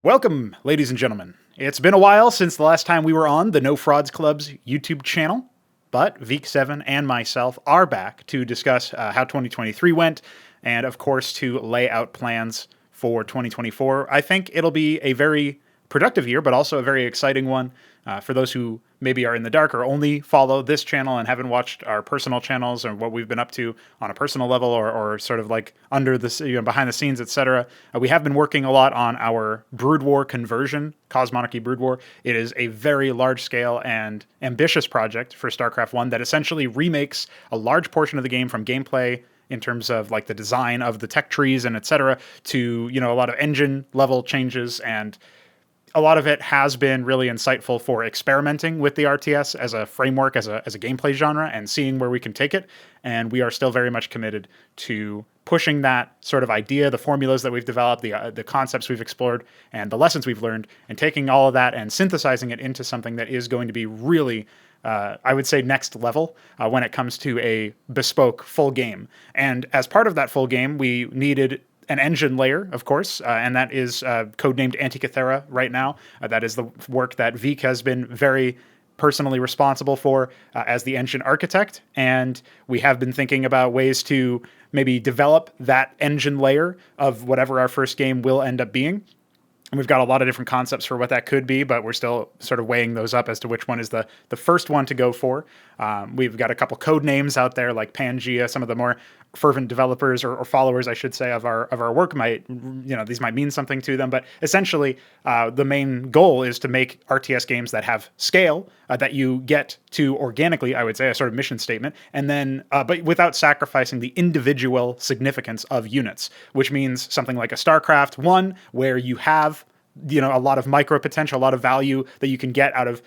Welcome, ladies and gentlemen. It's been a while since the last time we were on the No Frauds Club's YouTube channel, but Veeq7 and myself are back to discuss how 2023 went, and of course to lay out plans for 2024. I think it'll be a very productive year, but also a very exciting one. For those who maybe are in the dark or only follow this channel and haven't watched our personal channels or what we've been up to on a personal level or sort of like under the behind the scenes, etc. We have been working a lot on our Brood War conversion, Cosmonarchy Brood War. It is a very large scale and ambitious project for StarCraft 1 that essentially remakes a large portion of the game from gameplay in terms of like the design of the tech trees and etc. to, a lot of engine level changes, and a lot of it has been really insightful for experimenting with the RTS as a framework, as a gameplay genre, and seeing where we can take it. And we are still very much committed to pushing that sort of idea, the formulas that we've developed, the concepts we've explored, and the lessons we've learned, and taking all of that and synthesizing it into something that is going to be really, I would say, next level when it comes to a bespoke full game. And as part of that full game, we needed an engine layer, of course, and that is codenamed Antikythera right now. That is the work that Veeq has been very personally responsible for as the engine architect, and we have been thinking about ways to maybe develop that engine layer of whatever our first game will end up being. And we've got a lot of different concepts for what that could be, but we're still sort of weighing those up as to which one is the first one to go for. We've got a couple code names out there like Pangea. Some of the more fervent developers or followers, I should say, of our work might, these might mean something to them. But essentially, the main goal is to make RTS games that have scale, that you get to organically, I would say, a sort of mission statement, and then, but without sacrificing the individual significance of units, which means something like a StarCraft 1, where you have a lot of micro potential, a lot of value that you can get out of,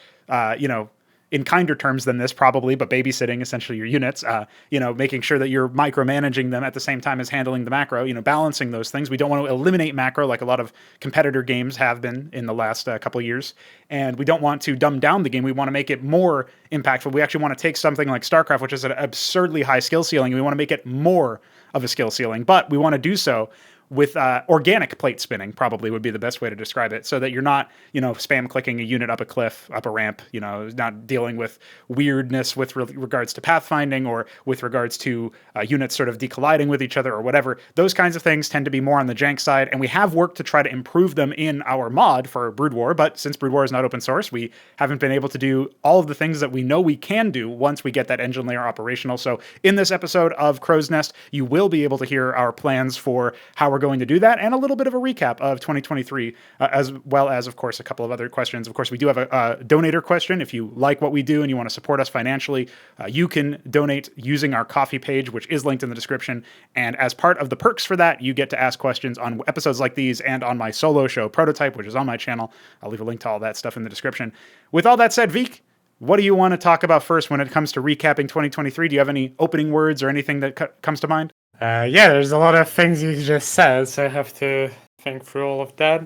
in kinder terms than this probably, but babysitting essentially your units, making sure that you're micromanaging them at the same time as handling the macro, balancing those things. We don't want to eliminate macro like a lot of competitor games have been in the last couple of years. And we don't want to dumb down the game. We want to make it more impactful. We actually want to take something like StarCraft, which is an absurdly high skill ceiling, and we want to make it more of a skill ceiling, but we want to do so with organic plate spinning, probably would be the best way to describe it, so that you're not, spam clicking a unit up a cliff, up a ramp, not dealing with weirdness with regards to pathfinding or with regards to units sort of decolliding with each other or whatever. Those kinds of things tend to be more on the jank side, and we have worked to try to improve them in our mod for Brood War, but since Brood War is not open source, we haven't been able to do all of the things that we know we can do once we get that engine layer operational. So in this episode of Crow's Nest, you will be able to hear our plans for how we're going to do that, and a little bit of a recap of 2023, as well as, of course, a couple of other questions. Of course, we do have a donator question. If you like what we do and you want to support us financially, you can donate using our Ko-fi page, which is linked in the description. And as part of the perks for that, you get to ask questions on episodes like these and on my solo show, Prototype, which is on my channel. I'll leave a link to all that stuff in the description. With all that said, Veeq, what do you want to talk about first when it comes to recapping 2023? Do you have any opening words or anything that comes to mind? There's a lot of things you just said, so I have to think through all of that.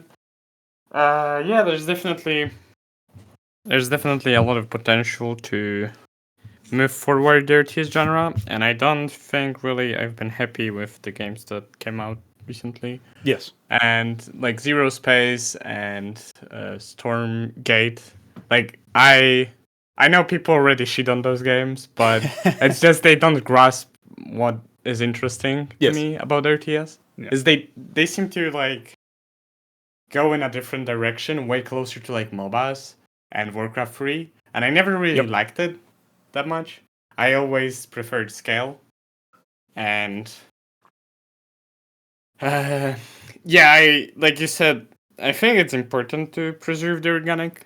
There's definitely a lot of potential to move forward the RTS genre, and I don't think really I've been happy with the games that came out recently. Yes. And like Zero Space and Stormgate, like I know people already shit on those games, but it's just they don't grasp what is interesting to me about RTS. Is they seem to like go in a different direction, way closer to like MOBAs and Warcraft 3, and I never really liked it that much. I always preferred scale, and I like you said, I think it's important to preserve the organic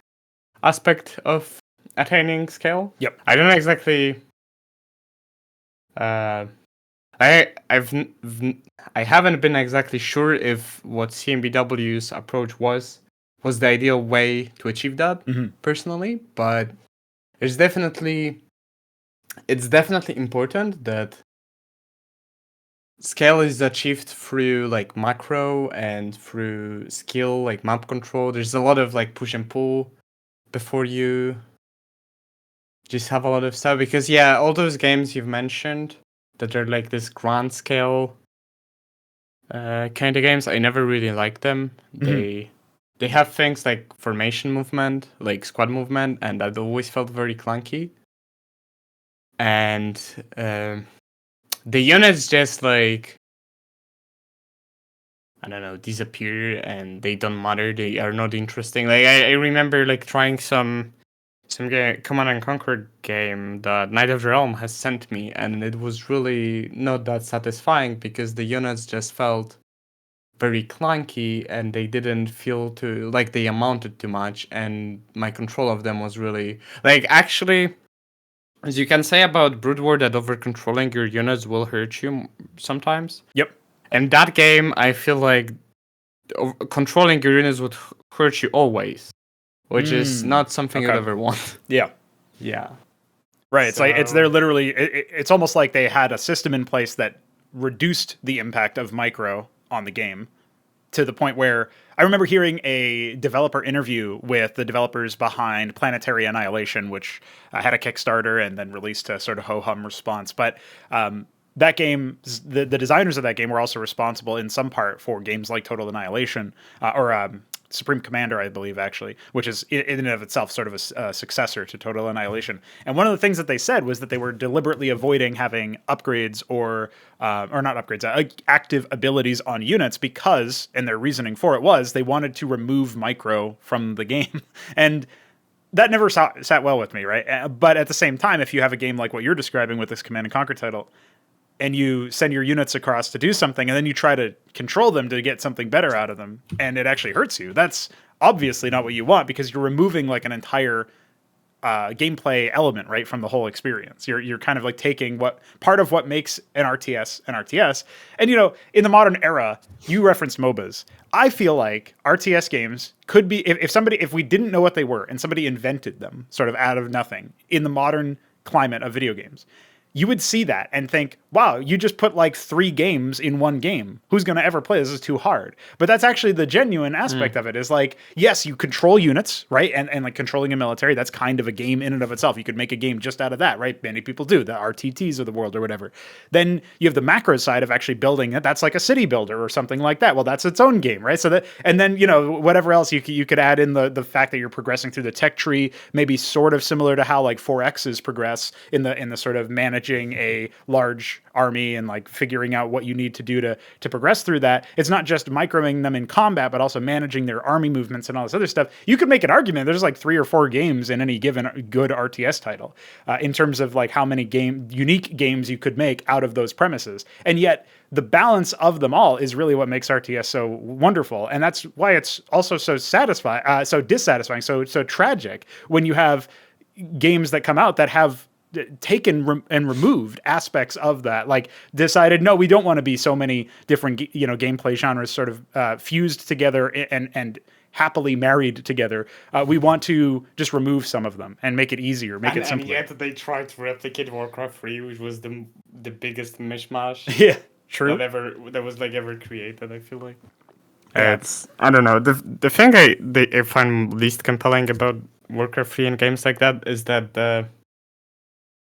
aspect of attaining scale. I don't know exactly. I haven't been exactly sure if what CMBW's approach was the ideal way to achieve that personally, but it's definitely important that scale is achieved through like macro and through skill, like map control. There's a lot of like push and pull before you just have a lot of stuff, because all those games you've mentioned that are like this grand scale kind of games, I never really liked them. they have things like formation movement, like squad movement, and that always felt very clunky. And the units just like, I don't know, disappear and they don't matter. They are not interesting. Like I remember like trying some Command and Conquer game that Knight of the Realm has sent me, and it was really not that satisfying because the units just felt very clunky and they didn't feel to like they amounted too much, and my control of them was really like, actually, as you can say about Brood War, that over controlling your units will hurt you sometimes. Yep. In that game, I feel like controlling your units would hurt you always, which is not something you'd ever want. Yeah. Yeah. Right. It's like they're literally. It's almost like they had a system in place that reduced the impact of micro on the game to the point where I remember hearing a developer interview with the developers behind Planetary Annihilation, which had a Kickstarter and then released a sort of ho-hum response. But that game, the designers of that game were also responsible in some part for games like Total Annihilation or Supreme Commander, I believe, actually, which is in and of itself sort of a successor to Total Annihilation. And one of the things that they said was that they were deliberately avoiding having upgrades or not upgrades, active abilities on units because, and their reasoning for it was, they wanted to remove micro from the game. And that never sat well with me, right? But at the same time, if you have a game like what you're describing with this Command and Conquer title, and you send your units across to do something, and then you try to control them to get something better out of them, and it actually hurts you, that's obviously not what you want, because you're removing like an entire gameplay element, right, from the whole experience. You're kind of like taking what part of what makes an RTS. And in the modern era, you referenced MOBAs. I feel like RTS games could be, if we didn't know what they were and somebody invented them sort of out of nothing in the modern climate of video games, you would see that and think, wow, you just put like 3 games in one game. Who's going to ever play this? Is too hard. But that's actually the genuine aspect of it, is like, yes, you control units, right? And like controlling a military, that's kind of a game in and of itself. You could make a game just out of that, right? Many people do, the RTTs of the world or whatever. Then you have the macro side of actually building it. That's like a city builder or something like that. Well, that's its own game, right? So that, and then, whatever else you could add in the fact that you're progressing through the tech tree, maybe sort of similar to how like 4X's progress in the sort of managing a large army and like figuring out what you need to do to progress through that. It's not just microing them in combat, but also managing their army movements and all this other stuff. You could make an argument there's like 3 or 4 games in any given good RTS title in terms of like how many unique games you could make out of those premises. And yet the balance of them all is really what makes RTS so wonderful. And that's why it's also so satisfying, so dissatisfying, so tragic when you have games that come out that have taken and removed aspects of that, like decided, no, we don't want to be so many different gameplay genres sort of fused together and happily married together. We want to just remove some of them and make it easier, make it simpler. And yet they tried to replicate Warcraft 3, which was the biggest mishmash yeah, true, that was like ever created, I feel like. It's, I don't know, the thing I find least compelling about Warcraft 3 and games like that is that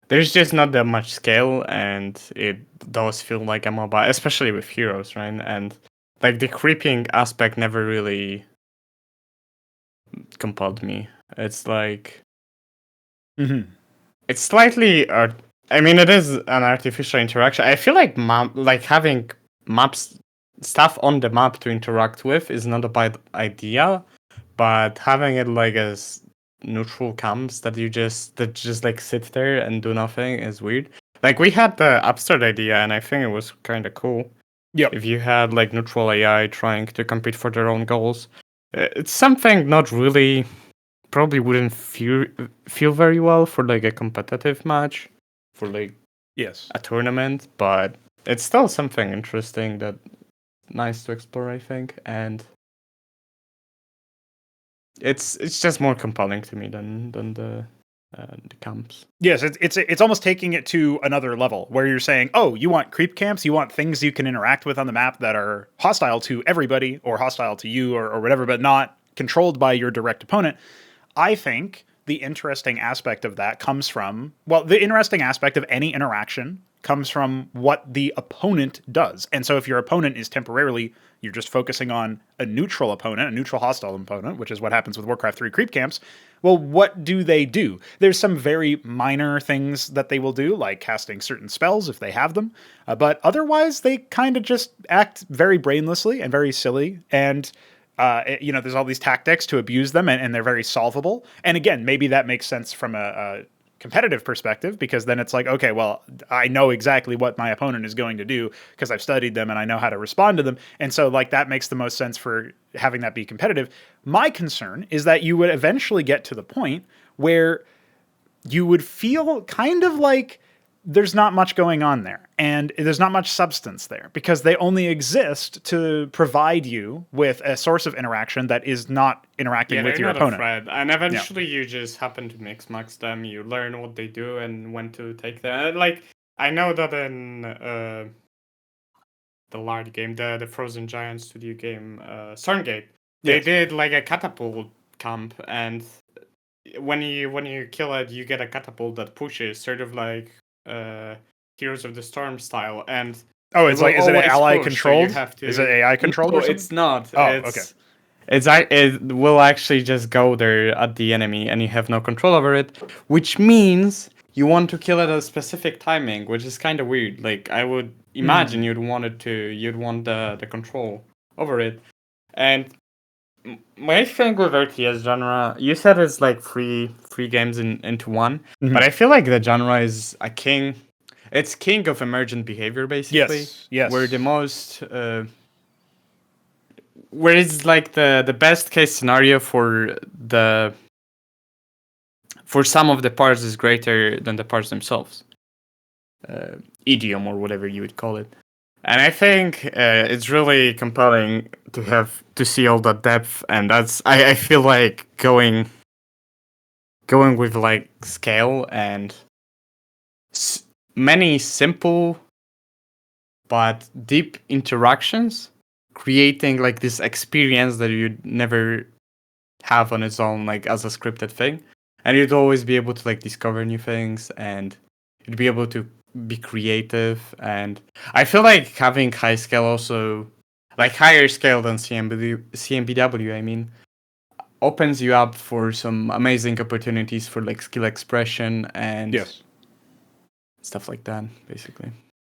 there's just not that much scale, and it does feel like a MOBA, especially with heroes, right? And like the creeping aspect never really compelled me. It's like, it's slightly, I mean, it is an artificial interaction. I feel like having stuff on the map to interact with is not a bad idea, but having it like as neutral camps that just like sit there and do nothing is weird. Like we had the abstract idea, and I think it was kind of cool. Yeah, if you had like neutral AI trying to compete for their own goals, it's something not really, probably wouldn't feel very well for like a competitive match, for like a tournament, but it's still something interesting that nice to explore, I think. And it's just more compelling to me than the camps. Yes, it's almost taking it to another level where you're saying, oh, you want creep camps, you want things you can interact with on the map that are hostile to everybody or hostile to you or whatever, but not controlled by your direct opponent. I think the interesting aspect of that comes from, well, the interesting aspect of any interaction comes from what the opponent does. And so if your opponent is temporarily, you're just focusing on a neutral opponent, a neutral hostile opponent, which is what happens with Warcraft 3 creep camps, well, what do they do? There's some very minor things that they will do, like casting certain spells if they have them, but otherwise they kind of just act very brainlessly and very silly, and there's all these tactics to abuse them, and they're very solvable. And again, maybe that makes sense from a competitive perspective, because then it's like, okay, well, I know exactly what my opponent is going to do because I've studied them and I know how to respond to them. And so like that makes the most sense for having that be competitive. My concern is that you would eventually get to the point where you would feel kind of like there's not much going on there and there's not much substance there, because they only exist to provide you with a source of interaction that is not interacting with your opponent. And eventually you just happen to mix max them, you learn what they do and when to take them. Like, I know that in the large game, the Frozen Giant Studio game, Stormgate, they did like a catapult camp, and when you kill it, you get a catapult that pushes, sort of like Heroes of the Storm style. And is it ally controlled? Is it AI controlled? No, it's not. Okay. It will actually just go there at the enemy, and you have no control over it, which means you want to kill at a specific timing, which is kind of weird. Like, I would imagine you'd want the control over it. And my thing with RTS genre, you said it's like three games into one, but I feel like the genre is a king. It's king of emergent behavior, basically. Yes. Where the most, where it's like the best case scenario for some of the parts is greater than the parts themselves. Idiom or whatever you would call it. And I think it's really compelling to see all that depth, and that's I feel like going with like scale and many simple but deep interactions, creating like this experience that you'd never have on its own, like as a scripted thing, and you'd always be able to like discover new things, and you'd be able to be creative. And I feel like having high scale, also like higher scale than CMBW, I mean, opens you up for some amazing opportunities for like skill expression and stuff like that, basically.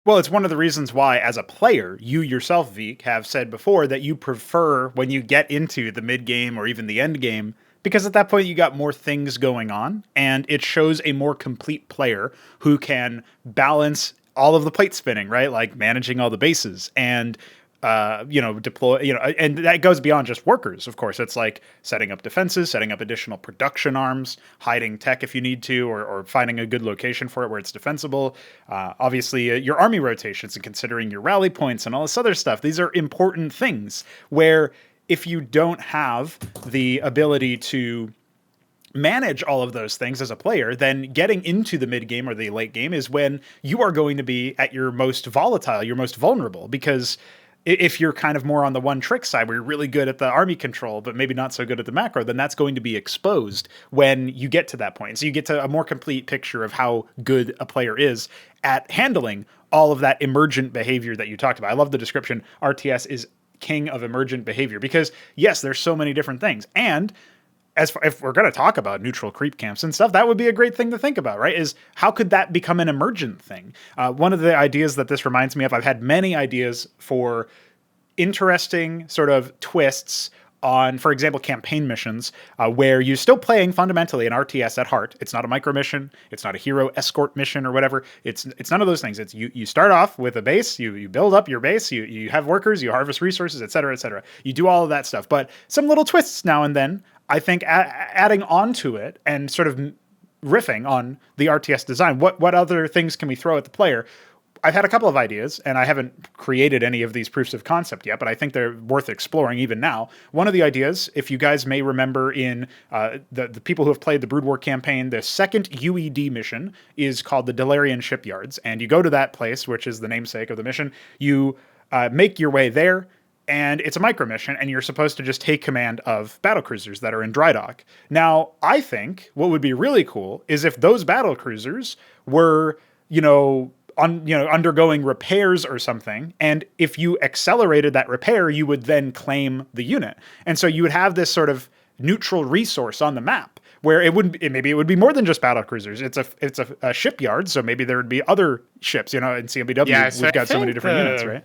Well, it's one of the reasons why, as a player, you yourself, Veeq, have said before that you prefer when you get into the mid game or even the end game, because at that point you got more things going on, and it shows a more complete player who can balance all of the plate spinning, right? Like managing all the bases and deploy, and that goes beyond just workers, of course. It's like setting up defenses, setting up additional production arms, hiding tech if you need to, or finding a good location for it where it's defensible. Obviously, your army rotations and considering your rally points and all this other stuff. These are important things where if you don't have the ability to manage all of those things as a player, then getting into the mid game or the late game is when you are going to be at your most volatile, your most vulnerable, because if you're kind of more on the one trick side where you're really good at the army control, but maybe not so good at the macro, then that's going to be exposed when you get to that point. And so you get to a more complete picture of how good a player is at handling all of that emergent behavior that you talked about. I love the description. RTS is king of emergent behavior, because yes, there's so many different things. And if we're going to talk about neutral creep camps and stuff, that would be a great thing to think about, right? Is how could that become an emergent thing? One of the ideas that this reminds me of, I've had many ideas for interesting sort of twists on, for example, campaign missions, where you're still playing fundamentally an RTS at heart. It's not a micro mission. It's not a hero escort mission or whatever. It's none of those things. It's you start off with a base, you build up your base, you have workers, you harvest resources, et cetera, et cetera. You do all of that stuff, but some little twists now and then, I think adding on to it and sort of riffing on the RTS design. What other things can we throw at the player? I've had a couple of ideas, and I haven't created any of these proofs of concept yet, but I think they're worth exploring even now. One of the ideas, if you guys may remember in the people who have played the Brood War campaign, the second UED mission is called the Delarian Shipyards, and you go to that place, which is the namesake of the mission. You make your way there. and it's a micro mission, and you're supposed to just take command of battle cruisers that are in dry dock. Now, I think what would be really cool is if those battle cruisers were, undergoing repairs or something, and if you accelerated that repair, you would then claim the unit, and so you would have this sort of neutral resource on the map where maybe it would be more than just battle cruisers. It's a shipyard, so maybe there would be other ships. In CMBW, we've got so many different units, right?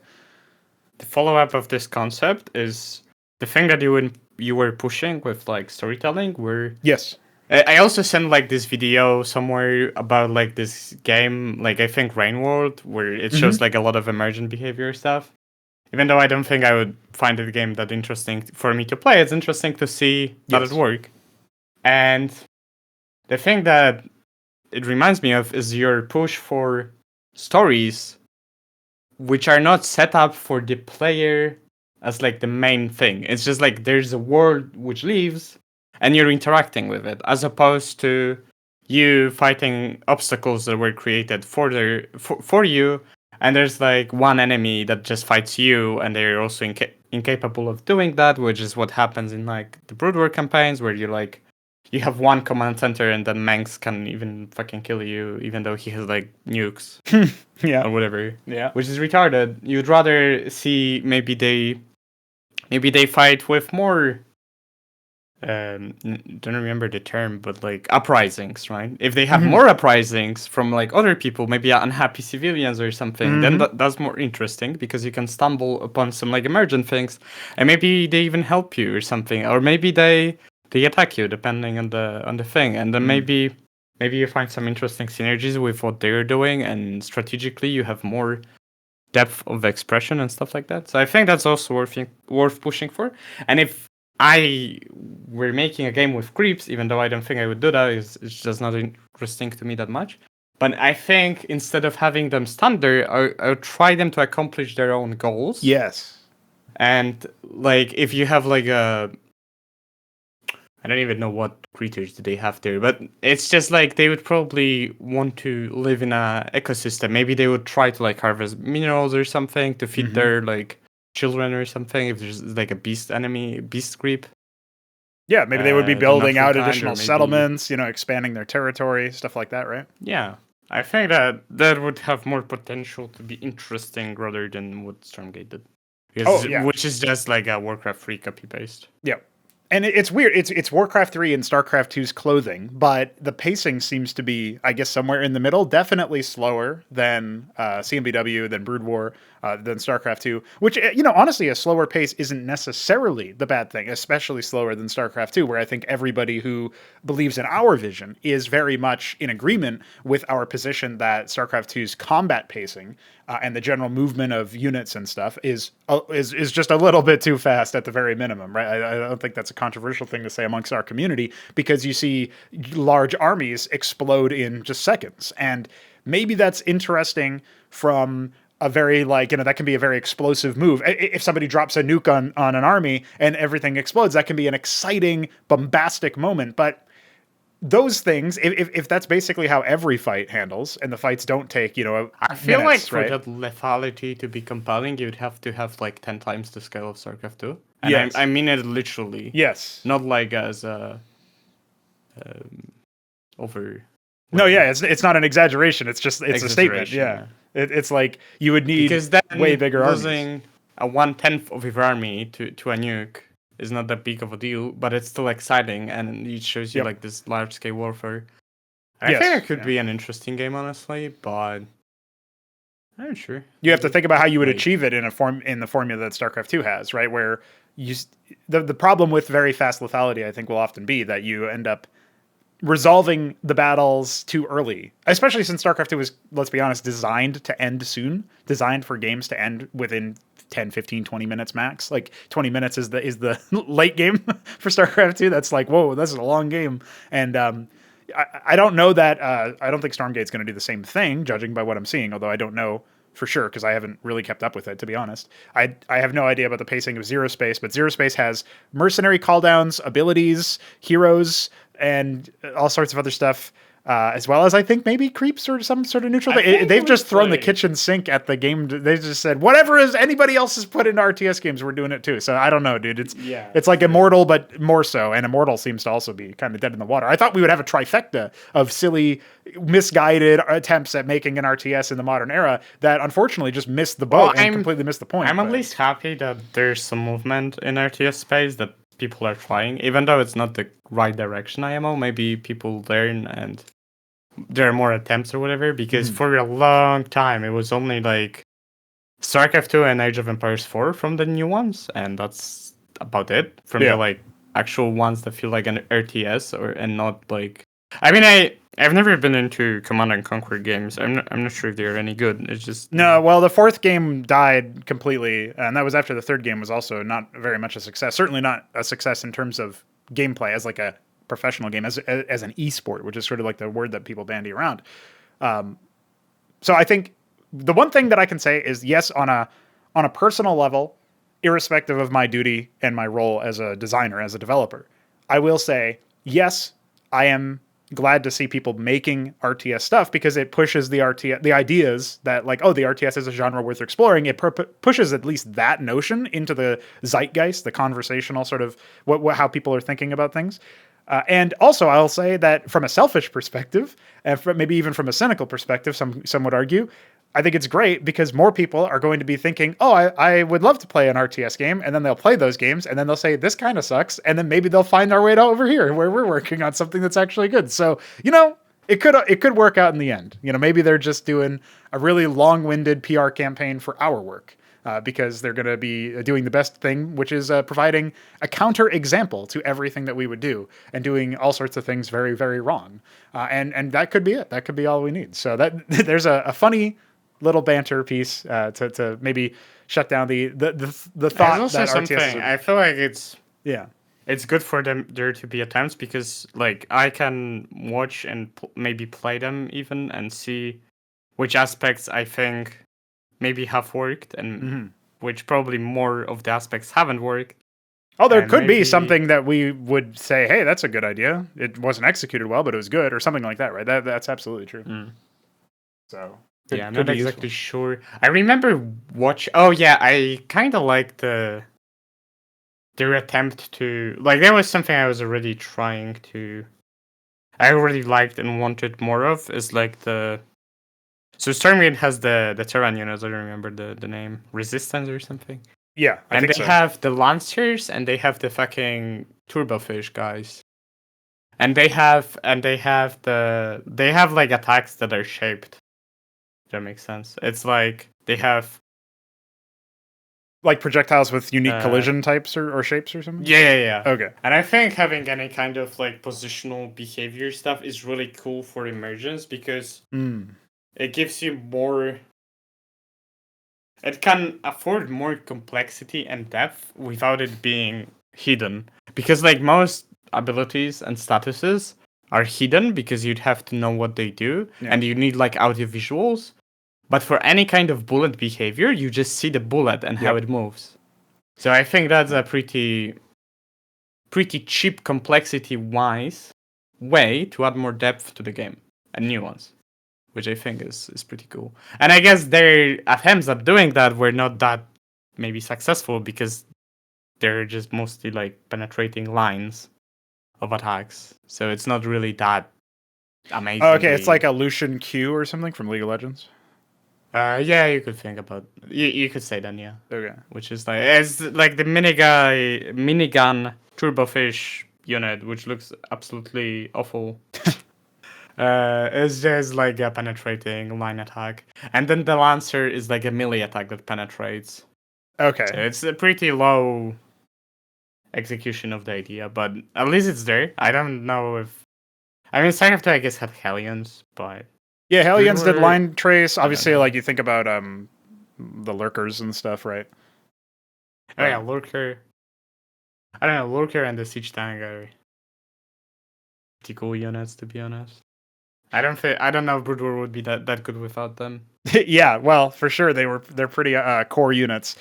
The follow-up of this concept is the thing that you were pushing with like storytelling. Yes. I also sent like this video somewhere about like this game, like I think Rain World, where it shows like a lot of emergent behavior stuff. Even though I don't think I would find the game that interesting for me to play, it's interesting to see that it work. And the thing that it reminds me of is your push for stories which are not set up for the player as like the main thing. It's just like there's a world which lives and you're interacting with it, as opposed to you fighting obstacles that were created for you, and there's like one enemy that just fights you, and they're also incapable of doing that, which is what happens in like the Brood War campaigns, where you have one command center and then Manx can even fucking kill you, even though he has like nukes or whatever. Yeah, which is retarded. You'd rather see maybe they fight with more. Don't remember the term, but like uprisings, right? If they have more uprisings from like other people, maybe unhappy civilians or something, then that's more interesting because you can stumble upon some like emergent things, and maybe they even help you or something, or maybe they attack you depending on the thing, and then maybe you find some interesting synergies with what they're doing, and strategically you have more depth of expression and stuff like that. So I think that's also worth pushing for. And if I were making a game with creeps, even though I don't think I would do that, it's just not interesting to me that much. But I think instead of having them stand there, I would try them to accomplish their own goals. Yes. And like if you have like I don't even know what creatures do they have there, but it's just like they would probably want to live in a ecosystem. Maybe they would try to like harvest minerals or something to feed their like children or something. If there's like a beast creep. Yeah, maybe they would be building out additional settlements, expanding their territory, stuff like that, right? Yeah. I think that would have more potential to be interesting rather than what Stormgate did. Which is just like a Warcraft 3 copy-paste. Yeah. And it's weird. It's Warcraft 3 and StarCraft 2's clothing, but the pacing seems to be, I guess, somewhere in the middle. Definitely slower than CMBW, than Brood War, than StarCraft 2. Which, honestly, a slower pace isn't necessarily the bad thing, especially slower than StarCraft 2, where I think everybody who believes in our vision is very much in agreement with our position that StarCraft 2's combat pacing and the general movement of units and stuff is just a little bit too fast at the very minimum, right? I don't think that's a controversial thing to say amongst our community, because you see large armies explode in just seconds, and maybe that's interesting from a very that can be a very explosive move. If somebody drops a nuke on an army and everything explodes, that can be an exciting, bombastic moment, but those things, if that's basically how every fight handles, and the fights don't take, I feel like for that lethality to be compelling, you'd have to have like 10 times the scale of StarCraft 2. And yes. I mean it literally. Yes. Not like as a over. No, yeah, it's not an exaggeration. It's just a statement. Yeah. It's like you would need way bigger armies. Losing a 1/10 of your army to a nuke is not that big of a deal, but it's still exciting, and it shows you like this large scale warfare. I think it could be an interesting game, honestly, but I'm not sure. You have to think about how you would achieve it in the formula that StarCraft 2 has, right? Where the problem with very fast lethality, I think, will often be that you end up resolving the battles too early, especially since StarCraft 2 was, let's be honest, designed to end soon, designed for games to end within 10, 15, 20 minutes max. Like 20 minutes is the late game for StarCraft 2. That's like, whoa, this is a long game. And I don't know that, I don't think Stormgate's going to do the same thing, judging by what I'm seeing, although I don't know for sure, because I haven't really kept up with it, to be honest. I have no idea about the pacing of Zero Space, but Zero Space has mercenary calldowns, abilities, heroes, and all sorts of other stuff. as well as I think maybe creeps or some sort of neutral I thing. think They've it just was thrown the like- kitchen sink at the game. They just said whatever is anybody else has put into RTS games, we're doing it too. So I don't know, dude. It's like Immortal, but more so. And Immortal seems to also be kind of dead in the water. I thought we would have a trifecta of silly, misguided attempts at making an RTS in the modern era that unfortunately just missed the boat and completely missed the point. I'm at least happy that there's some movement in RTS space, that people are trying, even though it's not the right direction. IMO, maybe people learn and there are more attempts or whatever, because for a long time it was only like StarCraft 2 and Age of Empires 4 from the new ones, and that's about it from the like actual ones that feel like an RTS and not like. I mean, I've never been into Command and Conquer games. I'm not sure if they're any good. It's just no. Well, the fourth game died completely, and that was after the third game was also not very much a success. Certainly not a success in terms of gameplay as like a professional game, as an esport, which is sort of like the word that people bandy around. So I think the one thing that I can say is yes, on a personal level, irrespective of my duty and my role as a designer, as a developer, I will say yes, I am glad to see people making RTS stuff because it pushes the ideas that like, oh, the RTS is a genre worth exploring. It pushes at least that notion into the zeitgeist, the conversational sort of how people are thinking about things. And also, I'll say that from a selfish perspective, and maybe even from a cynical perspective, some would argue, I think it's great because more people are going to be thinking, oh, I would love to play an RTS game. And then they'll play those games and then they'll say, this kind of sucks. And then maybe they'll find their way to over here where we're working on something that's actually good. So, it could work out in the end. Maybe they're just doing a really long-winded PR campaign for our work. Because they're going to be doing the best thing, which is providing a counter example to everything that we would do and doing all sorts of things very, very wrong. And that could be it. That could be all we need. So that there's a funny little banter piece to maybe shut down the thought also that something. RTS I feel like it's good for there to be attempts because like I can watch and maybe play them even and see which aspects I think maybe have worked and which probably more of the aspects haven't worked. Oh, there could be something that we would say, hey, that's a good idea. It wasn't executed well, but it was good or something like that, right? That's absolutely true. So I'm not exactly sure. I remember Oh yeah, I kind of liked their attempt to like. There was something I was already trying to. I already liked and wanted more of is like the. So Stormgate has the Terran units. I don't remember the name, Resistance or something. Yeah, and they have the Lancers and they have the fucking Turbofish guys. And they have like attacks that are shaped. That makes sense. It's like they have like projectiles with unique collision types or shapes or something? Yeah. Okay. And I think having any kind of like positional behavior stuff is really cool for emergence because it gives you more. It can afford more complexity and depth without it being hidden. Because like most abilities and statuses are hidden because you'd have to know what they do and you need like audio visuals. But for any kind of bullet behavior, you just see the bullet and how it moves. So I think that's a pretty cheap complexity-wise way to add more depth to the game and nuance, which I think is pretty cool. And I guess their attempts at doing that were not that maybe successful because they're just mostly like penetrating lines of attacks. So it's not really that amazing. Okay, it's like a Lucian Q or something from League of Legends. Yeah, you could think about you could say that, yeah. Okay. Which is like it's like the minigun turbofish unit, which looks absolutely awful. It's just like a penetrating line attack, and then the lancer is like a melee attack that penetrates. Okay. So it's a pretty low execution of the idea, but at least it's there. I don't know if I mean StarCraft 2 I guess had Hellions, but yeah, Hellions did line trace. Obviously, like you think about the lurkers and stuff, right? Oh yeah, lurker. I don't know, lurker and the siege tank are pretty cool units, to be honest. I don't know if Brood War would be that good without them. Yeah, well, for sure they're pretty core units.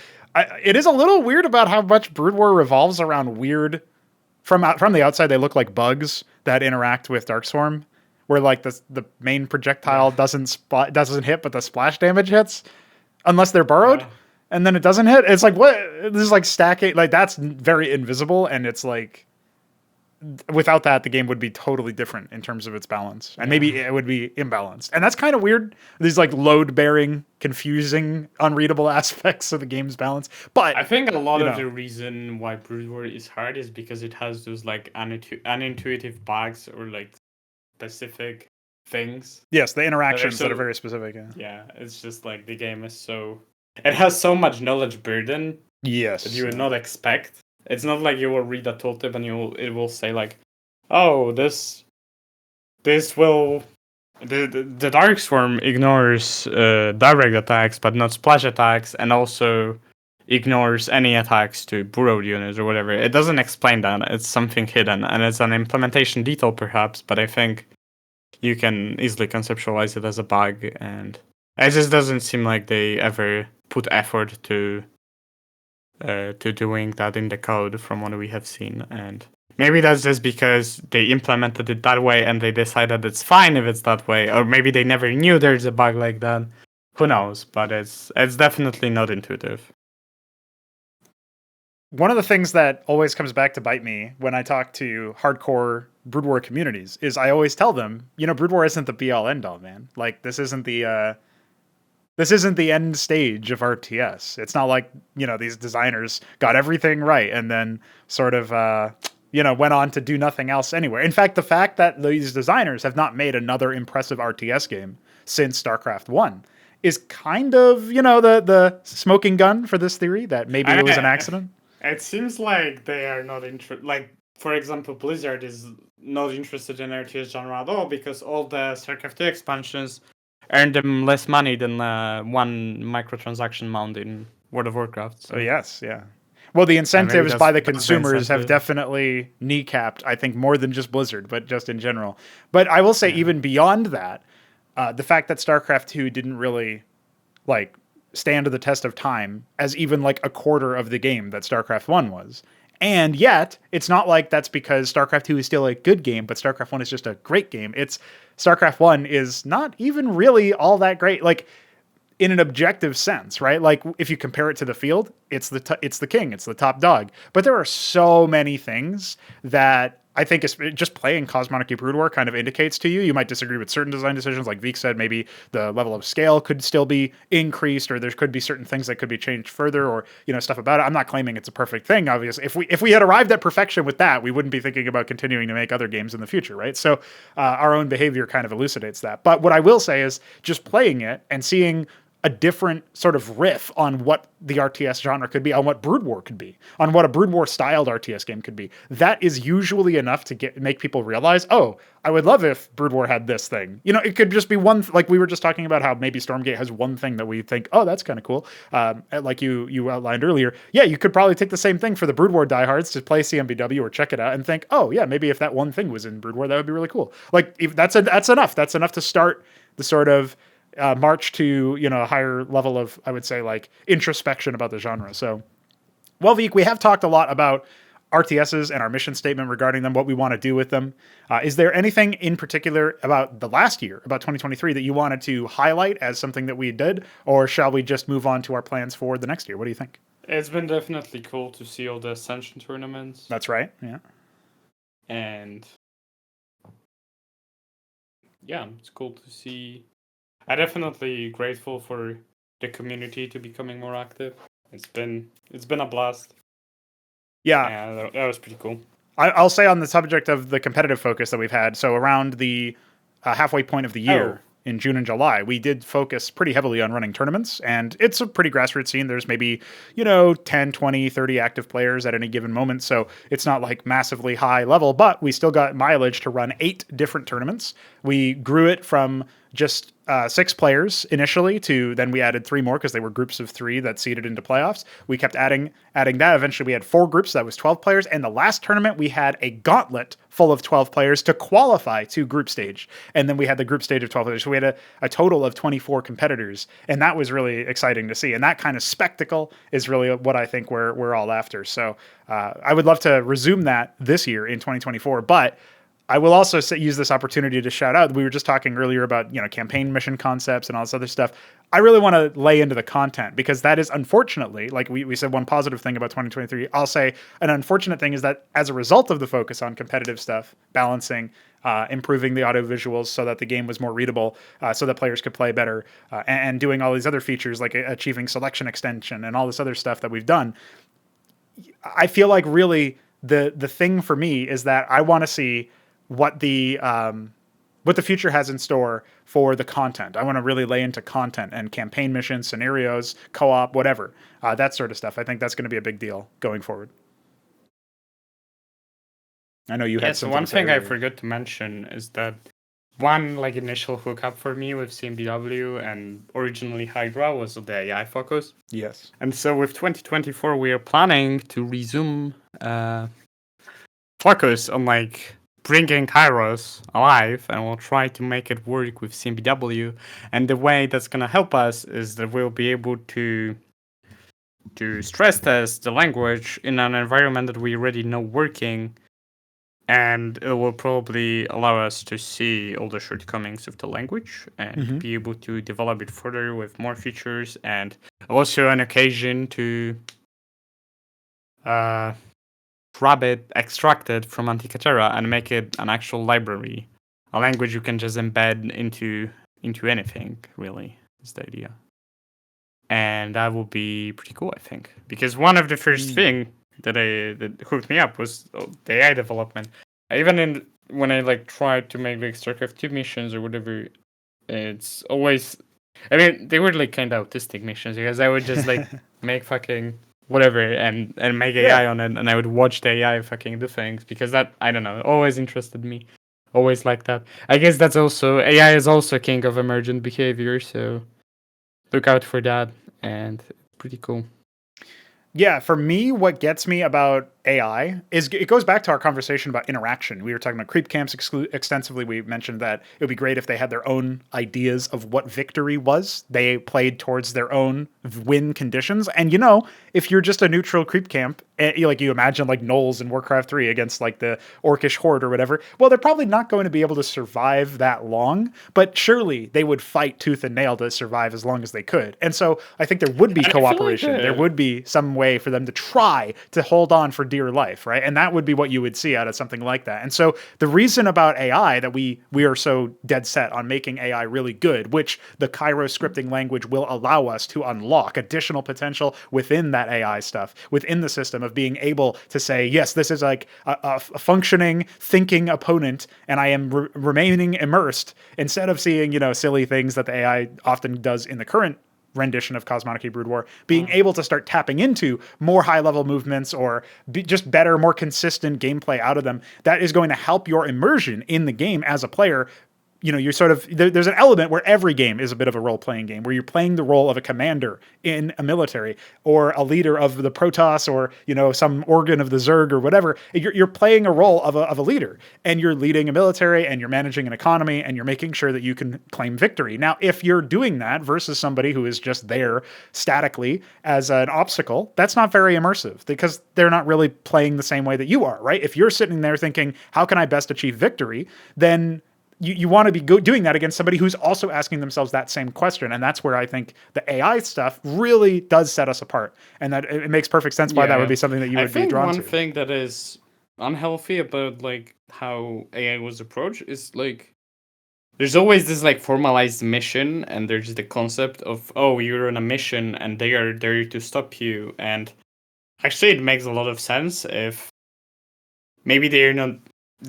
It is a little weird about how much Brood War revolves around weird. From the outside, they look like bugs that interact with Darkstorm, where like the main projectile doesn't hit, but the splash damage hits, unless they're burrowed, and then it doesn't hit. It's like what this is like stacking. Like that's very invisible, and it's like without that, the game would be totally different in terms of its balance, and maybe it would be imbalanced. And that's kind of weird. These like load-bearing, confusing, unreadable aspects of the game's balance. But I think a lot of the reason why Brood War is hard is because it has those like unintuitive bugs or like specific things. Yes, the interactions that are very specific. Yeah, it's just like the game is it has so much knowledge burden. Yes, that you would not expect. It's not like you will read a tooltip and it will say like, oh, this will the Darkstorm ignores direct attacks but not splash attacks, and also ignores any attacks to burrowed units or whatever. It doesn't explain that. It's something hidden, and it's an implementation detail perhaps, but I think you can easily conceptualize it as a bug, and it just doesn't seem like they ever put effort to doing that in the code from what we have seen. And maybe that's just because they implemented it that way and they decided it's fine if it's that way, or maybe they never knew there's a bug like that. Who knows? But it's definitely not intuitive. One of the things that always comes back to bite me when I talk to hardcore Brood War communities is I always tell them, Brood War isn't the be-all end-all, man. Like, this isn't the end stage of RTS. It's not like, these designers got everything right and then sort of, went on to do nothing else anywhere. In fact, the fact that these designers have not made another impressive RTS game since StarCraft 1 is kind of, the smoking gun for this theory that maybe it was an accident. It seems like they are not interested. Like, for example, Blizzard is not interested in RTS genre at all because all the StarCraft 2 expansions earned them less money than one microtransaction amount in World of Warcraft. So. Oh, yes, yeah. Well, the incentives by the consumers have definitely kneecapped, I think, more than just Blizzard, but just in general. But I will say, even beyond that, the fact that StarCraft 2 didn't really, stand to the test of time as even, a quarter of the game that StarCraft 1 was. And yet, it's not like that's because StarCraft 2 is still a good game, but StarCraft 1 is just a great game. It's StarCraft 1 is not even really all that great, in an objective sense, right? Like, if you compare it to the field, it's the king, it's the top dog. But there are so many things that I think just playing Cosmonic Brood War kind of indicates to you. You might disagree with certain design decisions, like Veeq said, maybe the level of scale could still be increased, or there could be certain things that could be changed further, or stuff about it. I'm not claiming it's a perfect thing, obviously. If we had arrived at perfection with that, we wouldn't be thinking about continuing to make other games in the future, right? So our own behavior kind of elucidates that. But what I will say is just playing it and seeing a different sort of riff on what the RTS genre could be, on what Brood War could be, on what a Brood War styled RTS game could be. That is usually enough to make people realize, oh, I would love if Brood War had this thing. It could just be one, like we were just talking about how maybe Stormgate has one thing that we think, oh, that's kind of cool. Like you outlined earlier. Yeah, you could probably take the same thing for the Brood War diehards to play CMBW or check it out and think, oh yeah, maybe if that one thing was in Brood War, that would be really cool. Like if that's enough. That's enough to start the sort of march to a higher level of, I would say, introspection about the genre. So, well, Veeq, we have talked a lot about RTSs and our mission statement regarding them, what we want to do with them. Is there anything in particular about the last year, about 2023, that you wanted to highlight as something that we did, or shall we just move on to our plans for the next year? What do you think? It's been definitely cool to see all the Ascension tournaments. That's right, yeah. And yeah, it's cool to see. I'm definitely grateful for the community to becoming more active. It's been a blast. Yeah, that was pretty cool. I'll say on the subject of the competitive focus that we've had, so around the halfway point of the year in June and July, we did focus pretty heavily on running tournaments, and it's a pretty grassroots scene. There's maybe, 10, 20, 30 active players at any given moment, so it's not like massively high level, but we still got mileage to run 8 different tournaments. We grew it from just 6 players initially to then we added 3 more because they were groups of 3 that seeded into playoffs. We kept adding that. Eventually we had 4 groups. That was 12 players. And the last tournament we had a gauntlet full of 12 players to qualify to group stage. And then we had the group stage of 12 players. So we had a total of 24 competitors. And that was really exciting to see. And that kind of spectacle is really what I think we're all after. So I would love to resume that this year in 2024. But I will also use this opportunity to shout out. We were just talking earlier about, campaign mission concepts and all this other stuff. I really want to lay into the content, because that is, unfortunately, like we said, one positive thing about 2023. I'll say an unfortunate thing is that as a result of the focus on competitive stuff, balancing, improving the audio visuals so that the game was more readable, so that players could play better, and doing all these other features like achieving selection extension and all this other stuff that we've done. I feel like really the thing for me is that I want to see what the future has in store for the content. I want to really lay into content and campaign missions, scenarios, co-op, whatever, that sort of stuff. I think that's going to be a big deal going forward. I know you had so something. One to say thing earlier. I forgot to mention is that one initial hookup for me with CMDW and originally Hydra was the AI focus. Yes. And so with 2024, we are planning to resume focus on bringing Kairos alive, and we'll try to make it work with CMDW. And the way that's going to help us is that we'll be able to stress test the language in an environment that we already know working, and it will probably allow us to see all the shortcomings of the language and be able to develop it further with more features, and also an occasion to grab it, extract it from Antikythera, and make it an actual library, a language you can just embed into anything. Really, is the idea, and that will be pretty cool, I think, because one of the first thing that hooked me up was the AI development. Even when I tried to make StarCraft 2 missions or whatever, it's always, I mean, they were kind of autistic missions, because I would just make fucking whatever and make AI on it, and I would watch the AI fucking do things, because that, I don't know, always interested me. Always like that. I guess that's also, AI is also king of emergent behavior, so look out for that, and pretty cool. Yeah, for me, what gets me about AI is it goes back to our conversation about interaction. We were talking about creep camps extensively. We mentioned that it would be great if they had their own ideas of what victory was. They played towards their own win conditions. And if you're just a neutral creep camp, you imagine Knowles in Warcraft 3 against the Orcish Horde or whatever, well, they're probably not going to be able to survive that long, but surely they would fight tooth and nail to survive as long as they could. And so I think there would be cooperation. There would be some way for them to try to hold on for dear life, right? And that would be what you would see out of something like that. And so the reason about AI that we are so dead set on making AI really good, which the Kairos scripting language will allow us to unlock additional potential within that AI stuff, within the system of being able to say, yes, this is a functioning, thinking opponent, and I am remaining immersed, instead of seeing, silly things that the AI often does in the current rendition of Cosmonic Brood War, being able to start tapping into more high-level movements or just better, more consistent gameplay out of them. That is going to help your immersion in the game as a player. You're sort of, there's an element where every game is a bit of a role-playing game, where you're playing the role of a commander in a military, or a leader of the Protoss, or some organ of the Zerg or whatever. You're playing a role of a leader, and you're leading a military, and you're managing an economy, and you're making sure that you can claim victory. Now, if you're doing that versus somebody who is just there statically as an obstacle, that's not very immersive, because they're not really playing the same way that you are, right? If you're sitting there thinking, how can I best achieve victory, then you want to be doing that against somebody who's also asking themselves that same question. And that's where I think the AI stuff really does set us apart. And that it makes perfect sense why that would be something that you would be drawn to. One thing that is unhealthy about how AI was approached is there's always this formalized mission, and there's the concept of, oh, you're on a mission and they are there to stop you. And actually it makes a lot of sense if maybe the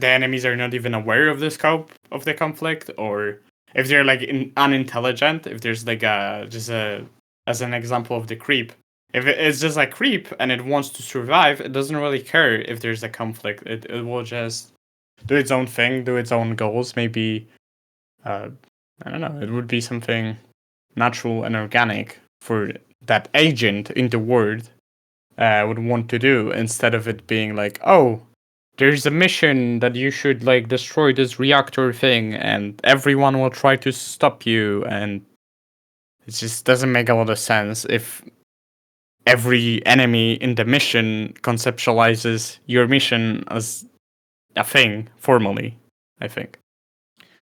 enemies are not even aware of the scope of the conflict, or if they're unintelligent, if there's as an example of the creep, if it's just a creep and it wants to survive, it doesn't really care if there's a conflict. It will just do its own thing, do its own goals. Maybe I don't know, it would be something natural and organic for that agent in the world would want to do, instead of it being oh, there's a mission that you should destroy this reactor thing, and everyone will try to stop you, and it just doesn't make a lot of sense if every enemy in the mission conceptualizes your mission as a thing formally. I think.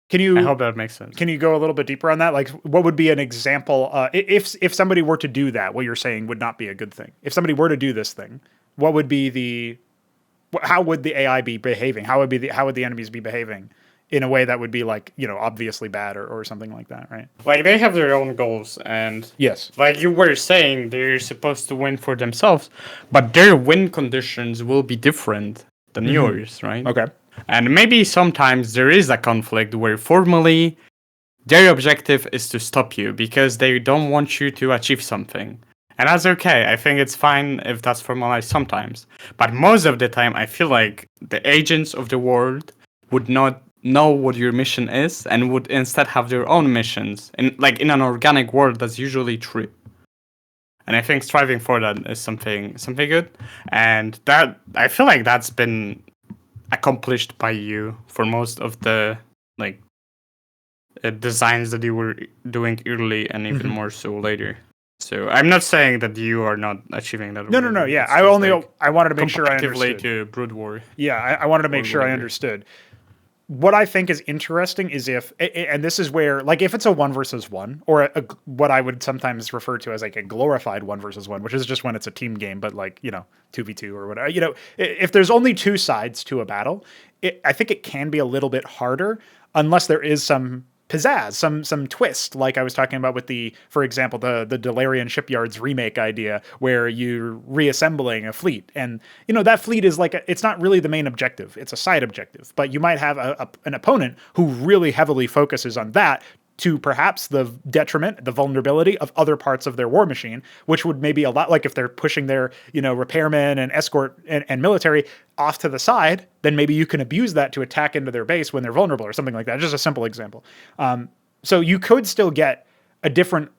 Can you? I hope that makes sense. Can you go a little bit deeper on that? Like, what would be an example? If somebody were to do that, what you're saying would not be a good thing. If somebody were to do this thing, what would be the? How would the AI be behaving? How would the enemies be behaving in a way that would be like, obviously bad or something like that, right? Like, they have their own goals, and Yes, like you were saying, they're supposed to win for themselves, but their win conditions will be different than yours, right? Okay. And maybe sometimes there is a conflict where formally their objective is to stop you because they don't want you to achieve something. And that's okay. I think it's fine if that's formalized sometimes. But most of the time, I feel like the agents of the world would not know what your mission is and would instead have their own missions. In an organic world, that's usually true. And I think striving for that is something good. And that I feel like that's been accomplished by you for most of the designs that you were doing early and even more so later. So I'm not saying that you are not achieving that. No. Yeah, I wanted to make sure I understood. To Brood War. Yeah, I wanted to make sure I understood. What I think is interesting is and this is where, like, if it's a 1 versus 1, or what I would sometimes refer to as like a glorified 1 versus 1, which is just when it's a team game, but like, 2v2 or whatever, if there's only 2 sides to a battle, I think it can be a little bit harder unless there is some pizzazz, some twist, like I was talking about with for example, the Delarian Shipyards remake idea, where you're reassembling a fleet, and that fleet is like it's not really the main objective; it's a side objective. But you might have an opponent who really heavily focuses on that, to perhaps the detriment, the vulnerability of other parts of their war machine, which would maybe a lot like if they're pushing their, repairmen and escort and military off to the side, then maybe you can abuse that to attack into their base when they're vulnerable or something like that. Just a simple example. So you could still get a different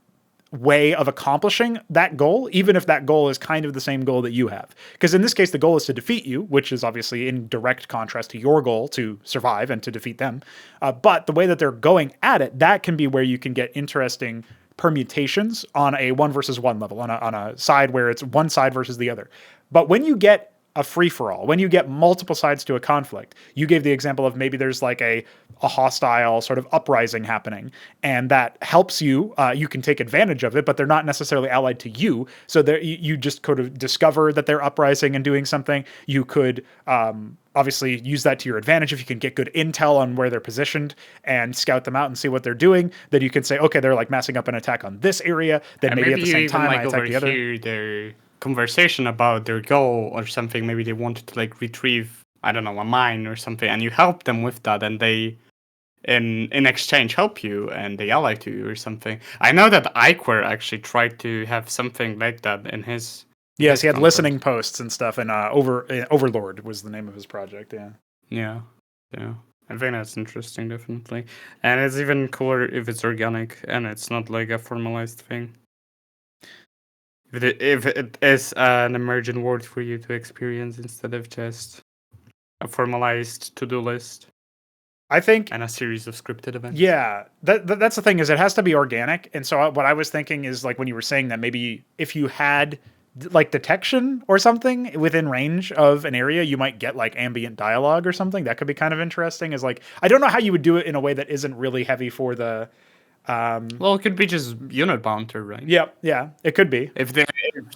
way of accomplishing that goal, even if that goal is kind of the same goal that you have. Because in this case, the goal is to defeat you, which is obviously in direct contrast to your goal to survive and to defeat them. But the way that they're going at it, that can be where you can get interesting permutations on a 1 versus 1 level, on a side where it's one side versus the other. But when you get a free-for-all, when you get multiple sides to a conflict, you gave the example of maybe there's like a hostile sort of uprising happening, and that helps you. You can take advantage of it, but they're not necessarily allied to you. So there, you just could have discover that they're uprising and doing something. You could obviously use that to your advantage if you can get good intel on where they're positioned and scout them out and see what they're doing. Then you can say, okay, they're like massing up an attack on this area. Then maybe at the same time I attack the other. Their conversation about their goal or something. Maybe they wanted to like retrieve, I don't know, a mine or something, and you help them with that, and they in exchange help you and they ally to you or something. I know that Iquer actually tried to have something like that in his. Yes, he had listening posts and stuff, and Overlord was the name of his project. Yeah. I think that's interesting, definitely, and it's even cooler if it's organic and it's not like a formalized thing. If it is an emergent world for you to experience instead of just a formalized to-do list, I think, and a series of scripted events. Yeah, that's the thing, is it has to be organic. And so what I was thinking is, like, when you were saying that, maybe if you had like detection or something within range of an area, you might get like ambient dialogue or something. That could be kind of interesting. Is like, I don't know how you would do it in a way that isn't really heavy for the. Well, it could be just unit bounter, right? Yeah, it could be. If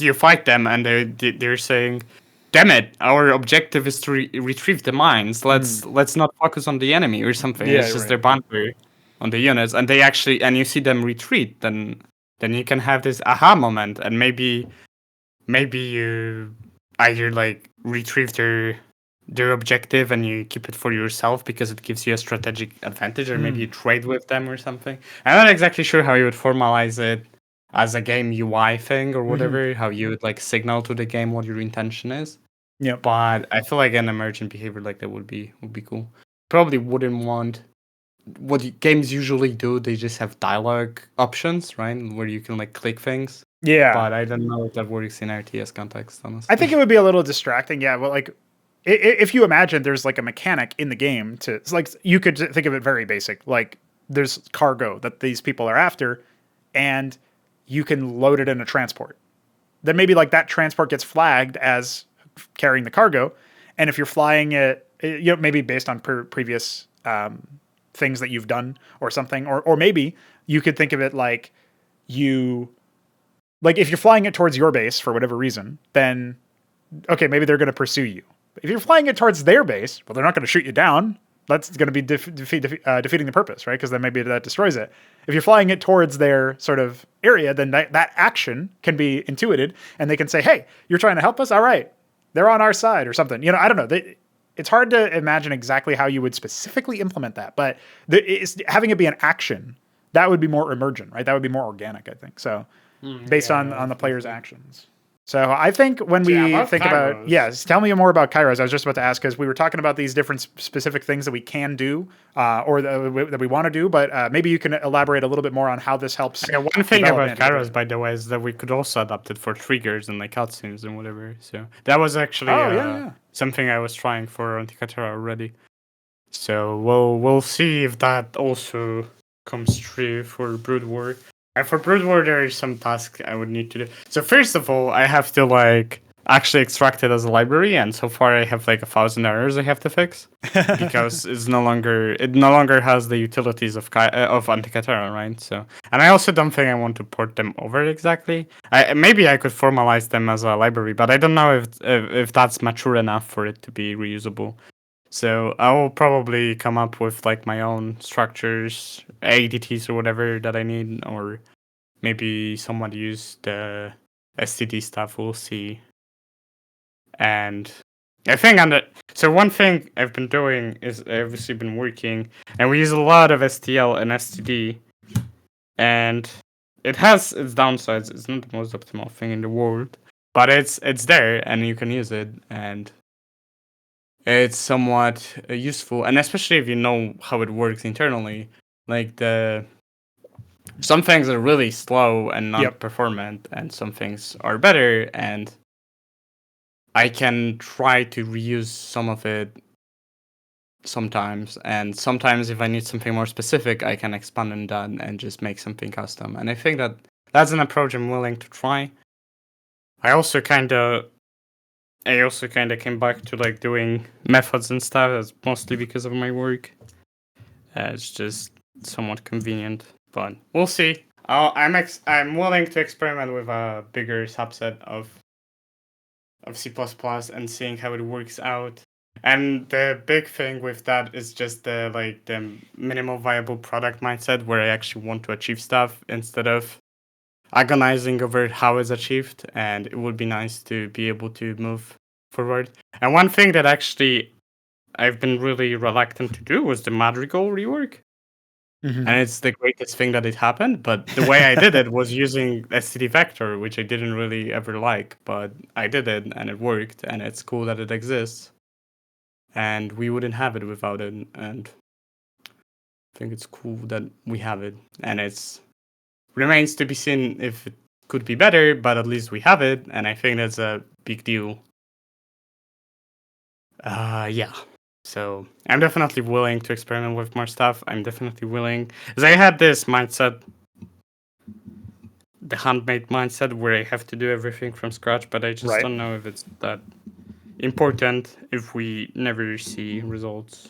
you fight them and they're saying, "Damn it, our objective is to retrieve the mines. Let's not focus on the enemy or something." Yeah, it's just their banter on the units, and you see them retreat. Then you can have this aha moment, and maybe you either like retrieve their objective and you keep it for yourself because it gives you a strategic advantage, or maybe you trade with them or something. I'm not exactly sure how you would formalize it as a game UI thing or whatever, how you would like signal to the game what your intention is. Yeah. But I feel like an emergent behavior like that would be cool. Probably wouldn't want what games usually do. They just have dialogue options, right, where you can like click things. Yeah. But I don't know if that works in RTS context, honestly. I think it would be a little distracting. Yeah, well, like if you imagine there's like a mechanic in the game to, it's like, you could think of it very basic. Like there's cargo that these people are after, and you can load it in a transport. Then maybe like that transport gets flagged as carrying the cargo, and if you're flying it, maybe based on previous things that you've done or something, or maybe you could think of it like if you're flying it towards your base for whatever reason, then okay, maybe they're going to pursue you. If you're flying it towards their base, well, they're not going to shoot you down. That's going to be defeating the purpose, right? Because then maybe that destroys it. If you're flying it towards their sort of area, then that action can be intuited, and they can say, "Hey, you're trying to help us. All right, they're on our side," or something. I don't know. It's hard to imagine exactly how you would specifically implement that, but having it be an action, that would be more emergent, right? That would be more organic, I think. So, based on the player's actions. So I think when we think about, tell me more about Kairos. I was just about to ask, because we were talking about these different specific things that we can do or that we want to do, but maybe you can elaborate a little bit more on how this helps. Yeah, one thing about Kairos, by the way, is that we could also adapt it for triggers and like cutscenes and whatever. So that was actually something I was trying for Antikythera already. So we'll see if that also comes true for Brood War. And for Brood War, there are some tasks I would need to do. So first of all, I have to actually extract it as a library, and so far I have 1,000 errors I have to fix because it no longer has the utilities of Antikythera, right? So, and I also don't think I want to port them over exactly. Maybe I could formalize them as a library, but I don't know if that's mature enough for it to be reusable. So I will probably come up with my own structures, ADTs or whatever that I need, or maybe someone use the STD stuff. We'll see. And I think so one thing I've been doing is I've obviously been working, and we use a lot of STL and STD, and it has its downsides. It's not the most optimal thing in the world, but it's there and you can use it, and it's somewhat useful, and especially if you know how it works internally. Some things are really slow and non-performant, and some things are better, and I can try to reuse some of it sometimes, and sometimes if I need something more specific, I can expand on that and just make something custom. And I think that's an approach I'm willing to try. I also kind of came back to doing methods and stuff. That's mostly because of my work. It's just somewhat convenient, but we'll see. I'm willing to experiment with a bigger subset of C++ and seeing how it works out. And the big thing with that is just the minimal viable product mindset, where I actually want to achieve stuff instead of agonizing over how it's achieved. And it would be nice to be able to move forward. And one thing that actually I've been really reluctant to do was the Madrigal rework. Mm-hmm. And it's the greatest thing that it happened, but the way I did it was using STD vector, which I didn't really ever like, but I did it and it worked, and it's cool that it exists. And we wouldn't have it without it, and I think it's cool that we have it. And it remains to be seen if it could be better, but at least we have it, and I think that's a big deal. Yeah. So I'm definitely willing to experiment with more stuff. I'm definitely willing, because I had this mindset, the handmade mindset, where I have to do everything from scratch, but I just don't know if it's that important if we never see results.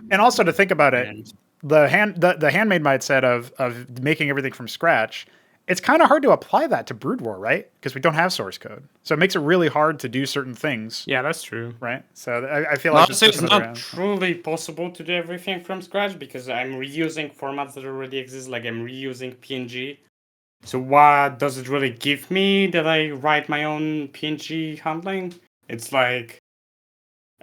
And also to think about it, the handmade mindset of making everything from scratch, it's kind of hard to apply that to Brood War, right? Because we don't have source code, so it makes it really hard to do certain things. Yeah, that's true. Right. So I feel like it's not truly possible to do everything from scratch, because I'm reusing formats that already exist. Like I'm reusing PNG. So what does it really give me that I write my own PNG handling? It's it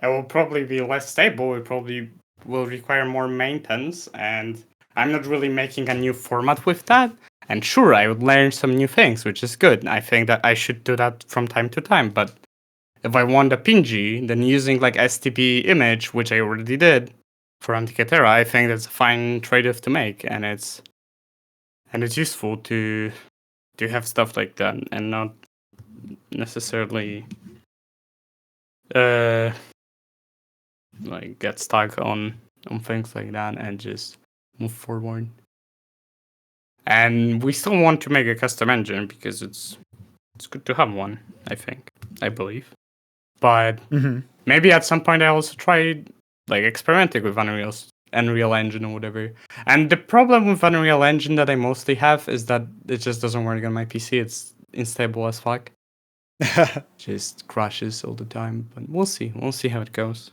will probably be less stable. It probably will require more maintenance, and I'm not really making a new format with that. And sure, I would learn some new things, which is good. I think that I should do that from time to time. But if I want a PNG, then using STP image, which I already did for Antikythera, I think that's a fine trade-off to make, and it's useful to have stuff like that and not necessarily get stuck on things like that and just move forward. And we still want to make a custom engine because it's good to have one, I believe. But maybe at some point I also tried experimenting with Unreal Unreal Engine or whatever. And the problem with Unreal Engine that I mostly have is that it just doesn't work on my PC. It's unstable as fuck. Just crashes all the time. But we'll see. We'll see how it goes.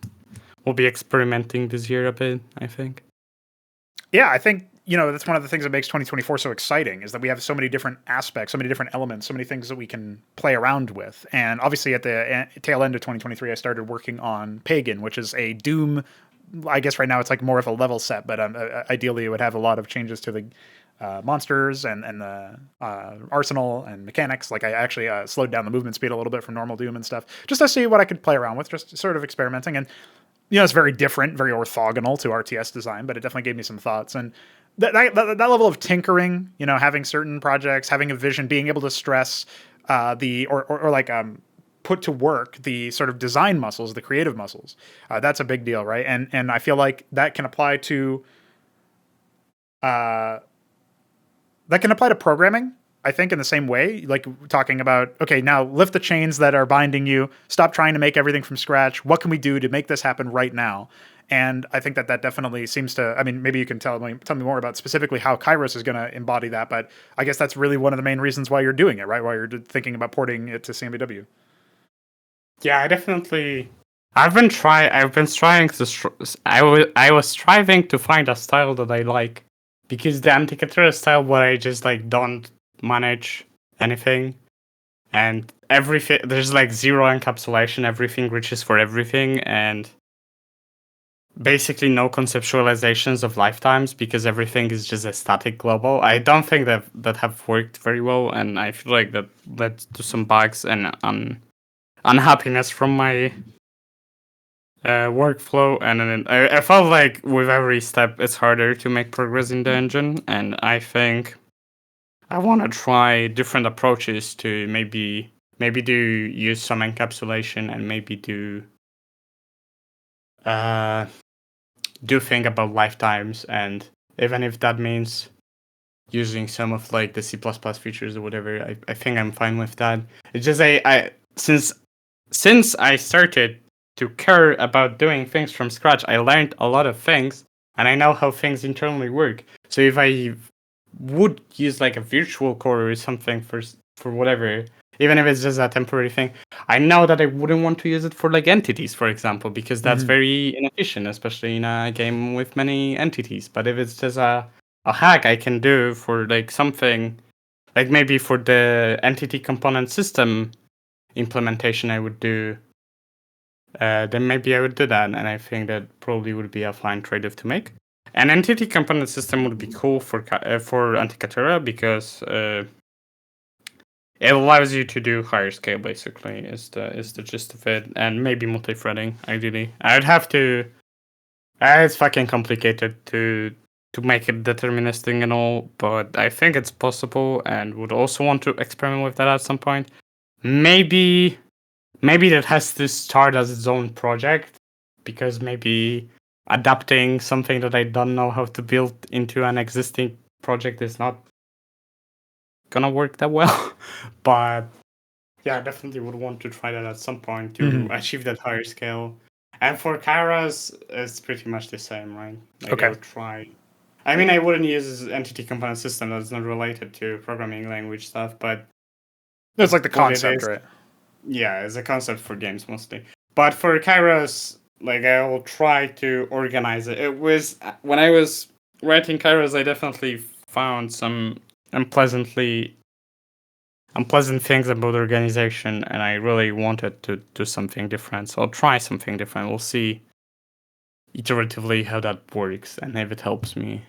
We'll be experimenting this year a bit, I think. Yeah, I think, that's one of the things that makes 2024 so exciting is that we have so many different aspects, so many different elements, so many things that we can play around with. And obviously at the tail end of 2023, I started working on Pagan, which is a Doom. I guess right now it's like more of a level set, but ideally it would have a lot of changes to the monsters and the arsenal and mechanics. Like I actually slowed down the movement speed a little bit from normal Doom and stuff, just to see what I could play around with, just sort of experimenting. And it's very different, very orthogonal to RTS design, but it definitely gave me some thoughts. And that level of tinkering, having certain projects, having a vision, being able to stress put to work the sort of design muscles, the creative muscles. That's a big deal, right? And I feel like that can apply to programming. I think in the same way, like talking about, okay, now lift the chains that are binding you. Stop trying to make everything from scratch. What can we do to make this happen right now? And I think that definitely seems to. I mean, maybe you can tell me more about specifically how Kairos is going to embody that. But I guess that's really one of the main reasons why you're doing it, right? Why you're thinking about porting it to CMBW. Yeah, I've been trying to. I was striving to find a style that I like, because the Antikythera style where I just like don't manage anything, and everything there's like zero encapsulation. Everything reaches for everything, and basically no conceptualizations of lifetimes because everything is just a static global. I don't think that have worked very well, and I feel like that led to some bugs and unhappiness from my workflow, and then I felt like with every step it's harder to make progress in the engine, and I think I want to try different approaches to maybe do use some encapsulation and maybe do think about lifetimes, and even if that means using some of like the C++ features or whatever, I think I'm fine with that. It's just I since I started to care about doing things from scratch, I learned a lot of things, and I know how things internally work. So if I would use like a virtual core or something for whatever, even if it's just a temporary thing, I know that I wouldn't want to use it for like entities, for example, because that's very inefficient, especially in a game with many entities. But if it's just a hack I can do for like something, like maybe for the entity component system implementation I would do, then maybe I would do that, and I think that probably would be a fine trade-off to make. An entity component system would be cool for Antikythera because it allows you to do higher scale. Basically, is the gist of it, and maybe multi-threading. Ideally, I'd have to. It's fucking complicated to make it deterministic and all, but I think it's possible, and would also want to experiment with that at some point. Maybe that has to start as its own project, because maybe adapting something that I don't know how to build into an existing project is not gonna work that well. But yeah, I definitely would want to try that at some point to achieve that higher scale. And for Kairos, it's pretty much the same, right? Like Okay. I would try. I mean, I wouldn't use entity component system that's not related to programming language stuff, but it's like the concept, right? Yeah, it's a concept for games mostly. But for Kairos, like I will try to organize it. It was when I was writing Kairos, I definitely found some unpleasant things about the organization, and I really wanted to do something different. So I'll try something different. We'll see iteratively how that works and if it helps me.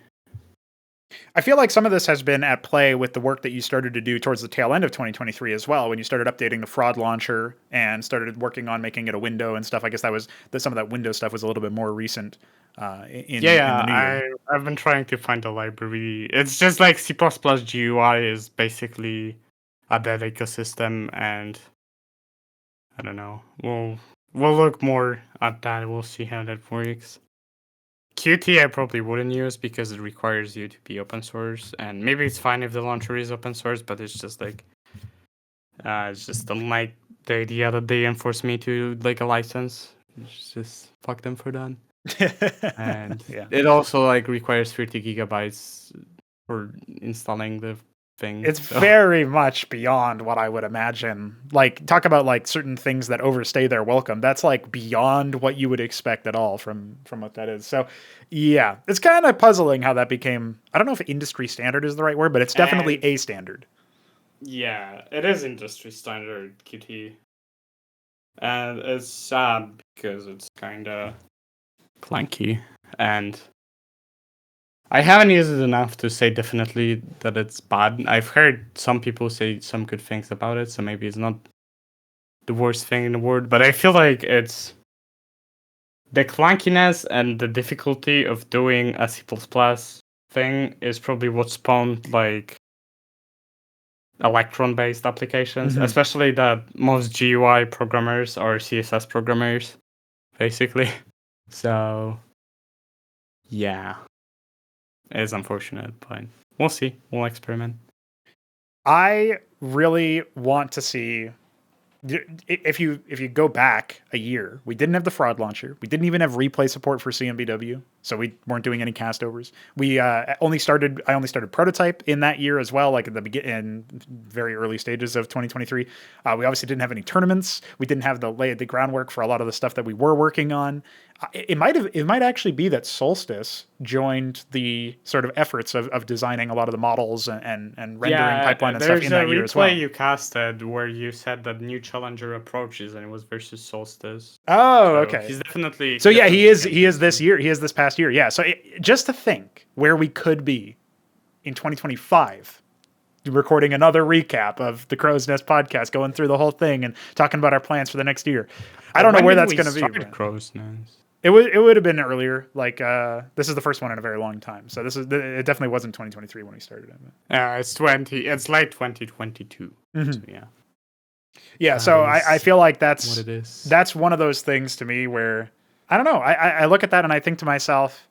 I feel like some of this has been at play with the work that you started to do towards the tail end of 2023 as well, when you started updating the fraud launcher and started working on making it a window and stuff. I guess some of that window stuff was a little bit more recent in the new year. I've been trying to find a library. It's just like C++ GUI is basically a dead ecosystem, and I don't know. We'll look more at that. We'll see how that works. Qt I probably wouldn't use because it requires you to be open source, and maybe it's fine if the launcher is open source, but it's just like it's just don't like the idea that they enforce me to like a license. It's just fuck them for that. And Yeah. it also like requires 30 gigabytes for installing the thing. It's so. very much beyond what I would imagine. Like, talk about like certain things that overstay their welcome. That's like beyond what you would expect at all from what that is. So, yeah, it's kind of puzzling how that became. I don't know if industry standard is the right word, but it's definitely And a standard. yeah, it is industry standard Qt, and it's sad because it's kind of clunky, and I haven't used it enough to say definitely that it's bad. I've heard some people say some good things about it, so maybe it's not the worst thing in the world, but I feel like it's the clunkiness and the difficulty of doing a C++ thing is probably what spawned like Electron-based applications, especially that most GUI programmers are CSS programmers, basically. So, yeah, it's unfortunate, but we'll see. We'll experiment. I really want to see if you go back a year, we didn't have the fraud launcher. We didn't even have replay support for CMBW, so we weren't doing any cast overs. We only started. I only started prototype in that year as well, like at the in very early stages of 2023. We obviously didn't have any tournaments. We didn't have the groundwork for a lot of the stuff that we were working on. It might actually be that Solstice joined the sort of efforts of designing a lot of the models and rendering pipeline and stuff in that year as well. There's a replay you casted where you said that new challenger approaches and it was versus Solstice. Oh, So okay. he's definitely. So yeah, he is this year. He is this past year. Yeah. So just to think where we could be in 2025, recording another recap of the Crow's Nest podcast, going through the whole thing and talking about our plans for the next year. I don't know where that's going to be. Crow's Nest. It would have been earlier. Like this is the first one in a very long time. So it definitely wasn't 2023 when we started it. It's late 2022. So yeah. Yeah, so I feel like that's what it is. That's one of those things to me where I don't know. I look at that and I think to myself,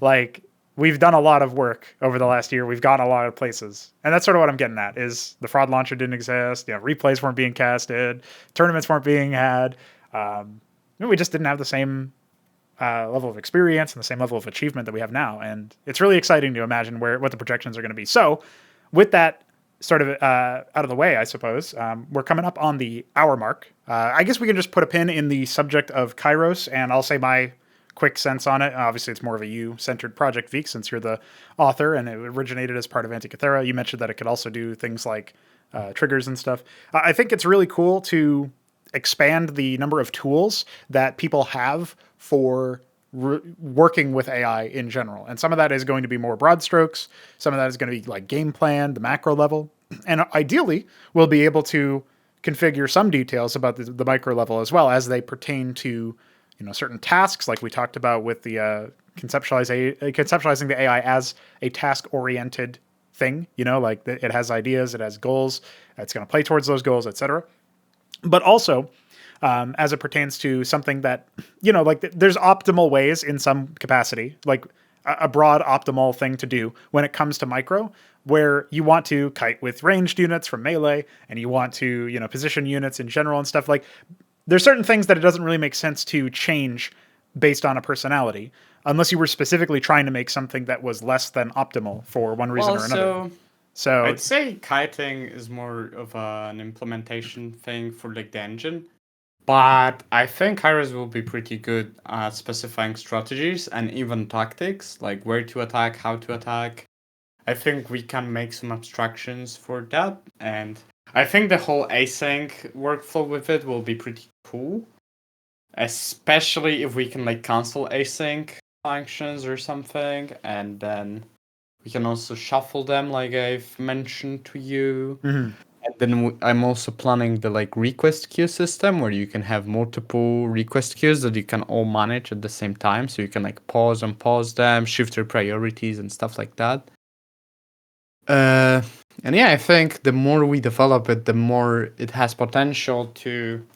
like, we've done a lot of work over the last year. We've gotten a lot of places, and that's sort of what I'm getting at. Is the fraud launcher didn't exist? You know, replays weren't being casted, tournaments weren't being had. We just didn't have the same level of experience and the same level of achievement that we have now, and it's really exciting to imagine what the projections are going to be. So, with that sort of out of the way, I suppose, we're coming up on the hour mark. I guess we can just put a pin in the subject of Kairos, and I'll say my quick sense on it. Obviously, it's more of a you-centered project, Veeq, since you're the author, and it originated as part of Antikythera. You mentioned that it could also do things like triggers and stuff. I think it's really cool to expand the number of tools that people have for working with AI in general. And some of that is going to be more broad strokes. Some of that is going to be like game plan, the macro level. And ideally, we'll be able to configure some details about the micro level as well as they pertain to, certain tasks like we talked about with the conceptualizing the AI as a task-oriented thing, like it has ideas, it has goals, it's going to play towards those goals, etc. But also, as it pertains to something that, like there's optimal ways in some capacity, like a broad optimal thing to do when it comes to micro, where you want to kite with ranged units from melee and you want to, position units in general and stuff. Like there's certain things that it doesn't really make sense to change based on a personality unless you were specifically trying to make something that was less than optimal for one reason or another. So I'd say kiting is more of an implementation thing for like the engine. But I think Kairos will be pretty good at specifying strategies and even tactics, like where to attack, how to attack. I think we can make some abstractions for that. And I think the whole async workflow with it will be pretty cool. Especially if we can like cancel async functions or something. And then we can also shuffle them like I've mentioned to you. Mm-hmm. And then I'm also planning the like request queue system where you can have multiple request queues that you can all manage at the same time. So you can like pause them, shift your priorities and stuff like that. And yeah, I think the more we develop it, the more it has potential to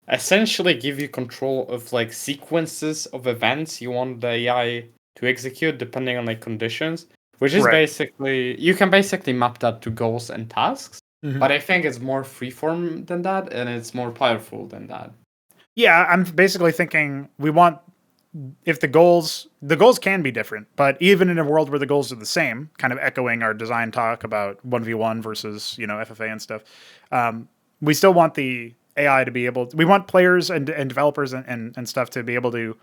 essentially give you control of like sequences of events you want the AI to execute depending on like conditions, which is basically, you can basically map that to goals and tasks. Mm-hmm. But I think it's more freeform than that, and it's more powerful than that. Yeah, I'm basically thinking we want if the goals can be different, but even in a world where the goals are the same, kind of echoing our design talk about 1v1 versus, FFA and stuff, we still want the AI to be able we want players and developers and stuff to be able to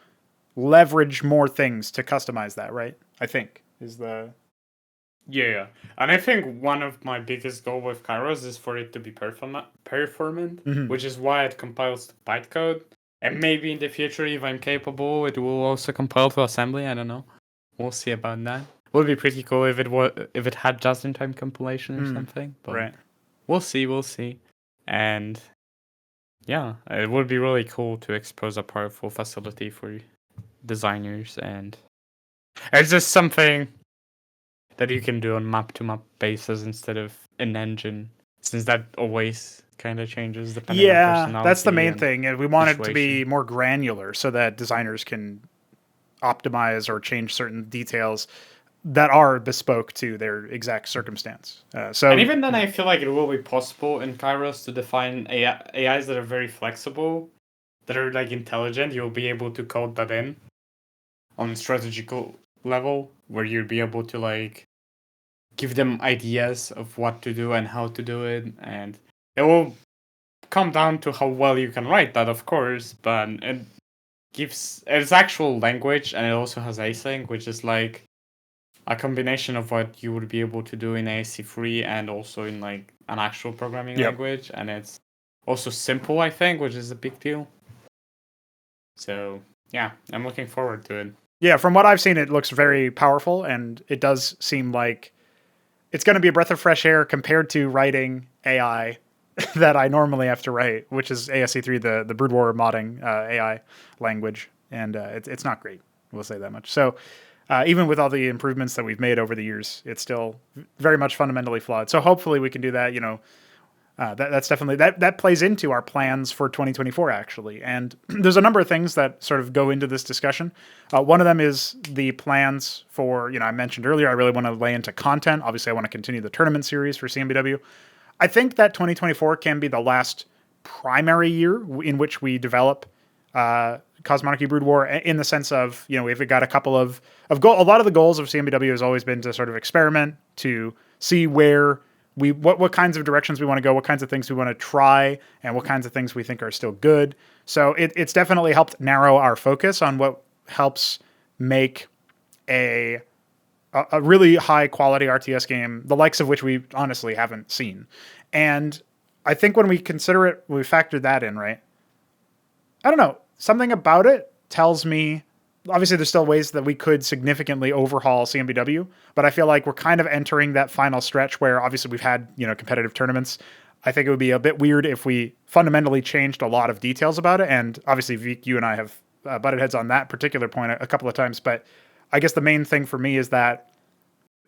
leverage more things to customize that, right? I think is the Yeah, and I think one of my biggest goal with Kairos is for it to be performant, which is why it compiles to bytecode. And maybe in the future, if I'm capable, it will also compile to assembly. I don't know. We'll see about that. Would be pretty cool if it had just-in-time compilation or something. But right. We'll see. We'll see. And yeah, it would be really cool to expose a powerful facility for designers, and it's just something that you can do on map-to-map basis instead of an engine, since that always kind of changes depending on personality. That's the main thing, and we want it to be situation. more granular so that designers can optimize or change certain details that are bespoke to their exact circumstance. And even then, I feel like it will be possible in Kairos to define AIs that are very flexible, that are like intelligent. You'll be able to code that in on strategical level, where you'll be able to like give them ideas of what to do and how to do it, and it will come down to how well you can write that, of course, but it gives its actual language, and it also has async, which is like a combination of what you would be able to do in ASC3 and also in like an actual programming language, and it's also simple, I think, which is a big deal. So yeah, I'm looking forward to it. Yeah, from what I've seen, it looks very powerful, and it does seem like it's going to be a breath of fresh air compared to writing AI that I normally have to write, which is ASC3, the Brood War modding AI language, and it's not great. We'll say that much. So even with all the improvements that we've made over the years, it's still very much fundamentally flawed. So hopefully we can do that. That's definitely that plays into our plans for 2024 actually, and there's a number of things that sort of go into this discussion. One of them is the plans for, I mentioned earlier, I really want to lay into content. Obviously, I want to continue the tournament series for CMBW. I think that 2024 can be the last primary year in which we develop Cosmonarchy Brood War, in the sense of, we've got a couple of goal. A lot of the goals of CMBW has always been to sort of experiment, to see where what kinds of directions we want to go, what kinds of things we want to try, and what kinds of things we think are still good. So it's definitely helped narrow our focus on what helps make a really high quality RTS game, the likes of which we honestly haven't seen. And I think when we consider it, we factor that in, right? I don't know. Something about it tells me, obviously there's still ways that we could significantly overhaul CMBW, but I feel like we're kind of entering that final stretch where obviously we've had, competitive tournaments. I think it would be a bit weird if we fundamentally changed a lot of details about it. And obviously, Veeq, you and I have butted heads on that particular point a couple of times, but I guess the main thing for me is that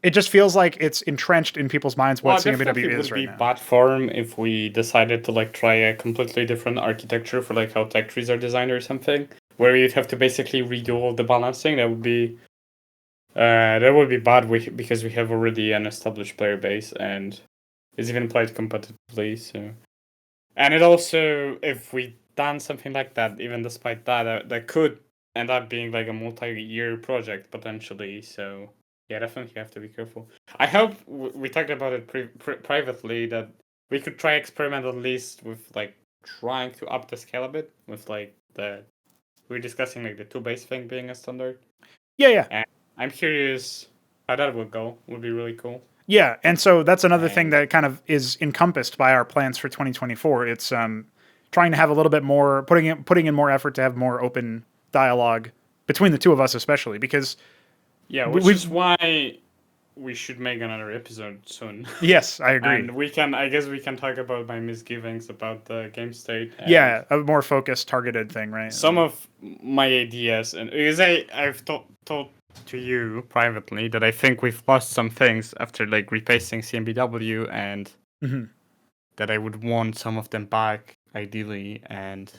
it just feels like it's entrenched in people's minds what CMBW is right now. It would be bad form if we decided to like try a completely different architecture for like how tech trees are designed or something, where you'd have to basically redo all the balancing. That would be bad because we have already an established player base and it's even played competitively. So, and it also, if we done something like that, even despite that, that could end up being like a multi-year project potentially. So yeah, definitely have to be careful. I hope we talked about it privately that we could try experiment at least with like trying to up the scale a bit with like we're discussing like the 2 base thing being a standard. Yeah. And I'm curious how that would go. Would be really cool. Yeah, and so that's another thing that kind of is encompassed by our plans for 2024. It's trying to have a little bit more, putting in more effort to have more open dialogue between the two of us, especially because which is why we should make another episode soon. Yes, I agree. And I guess we can talk about my misgivings about the game state. Yeah, a more focused, targeted thing, right? Some of my ideas, and because I've told to you privately that I think we've lost some things after like repacing CMBW, and that I would want some of them back ideally, and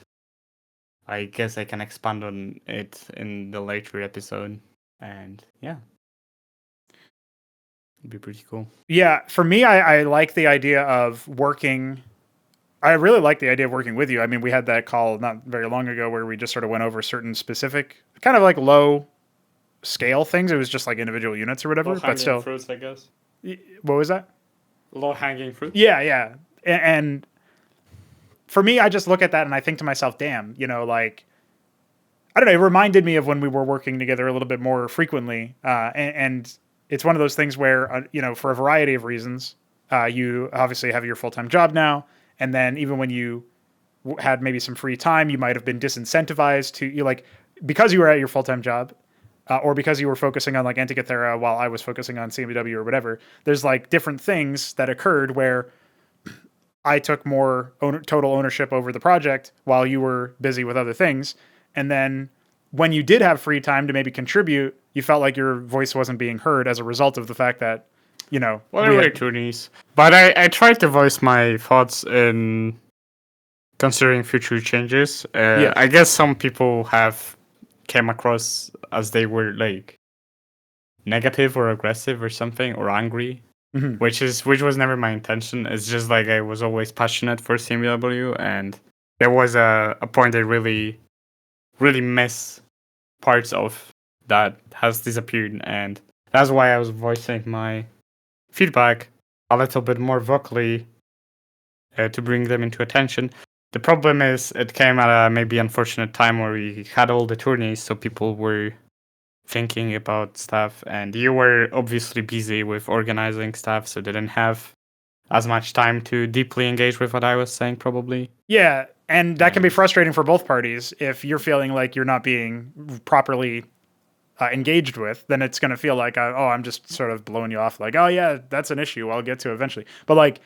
I guess I can expand on it in the later episode. And yeah, it'd be pretty cool. Yeah, for me, I like the idea of working I really like the idea of working with you. I mean, we had that call not very long ago where we just sort of went over certain specific, kind of like low scale things. It was just like individual units or Low whatever, but hanging still. fruits, I guess. What was that? Low hanging fruits. Yeah, yeah. And for me, I just look at that and I think to myself, damn, like, I don't know, it reminded me of when we were working together a little bit more frequently. And it's one of those things where, for a variety of reasons, you obviously have your full time job now. And then even when you had maybe some free time, you might have been disincentivized to, because you were at your full time job, or because you were focusing on like Antikythera while I was focusing on CMW or whatever. There's like different things that occurred where I took more total ownership over the project while you were busy with other things. And then when you did have free time to maybe contribute, you felt like your voice wasn't being heard as a result of the fact that, Well, there were toonies. But I tried to voice my thoughts in considering future changes. I guess some people have came across as they were like negative or aggressive or something or angry. Mm-hmm. Which was never my intention. It's just like I was always passionate for CMW, and there was a point I really miss parts of that has disappeared, and that's why I was voicing my feedback a little bit more vocally to bring them into attention. The problem is it came at a maybe unfortunate time where we had all the tourneys, so people were thinking about stuff, and you were obviously busy with organizing stuff, so didn't have as much time to deeply engage with what I was saying, probably. Yeah, and that can be frustrating for both parties. If you're feeling like you're not being properly engaged with, then it's going to feel like, I'm just sort of blowing you off, like, oh yeah, that's an issue I'll get to eventually. But like,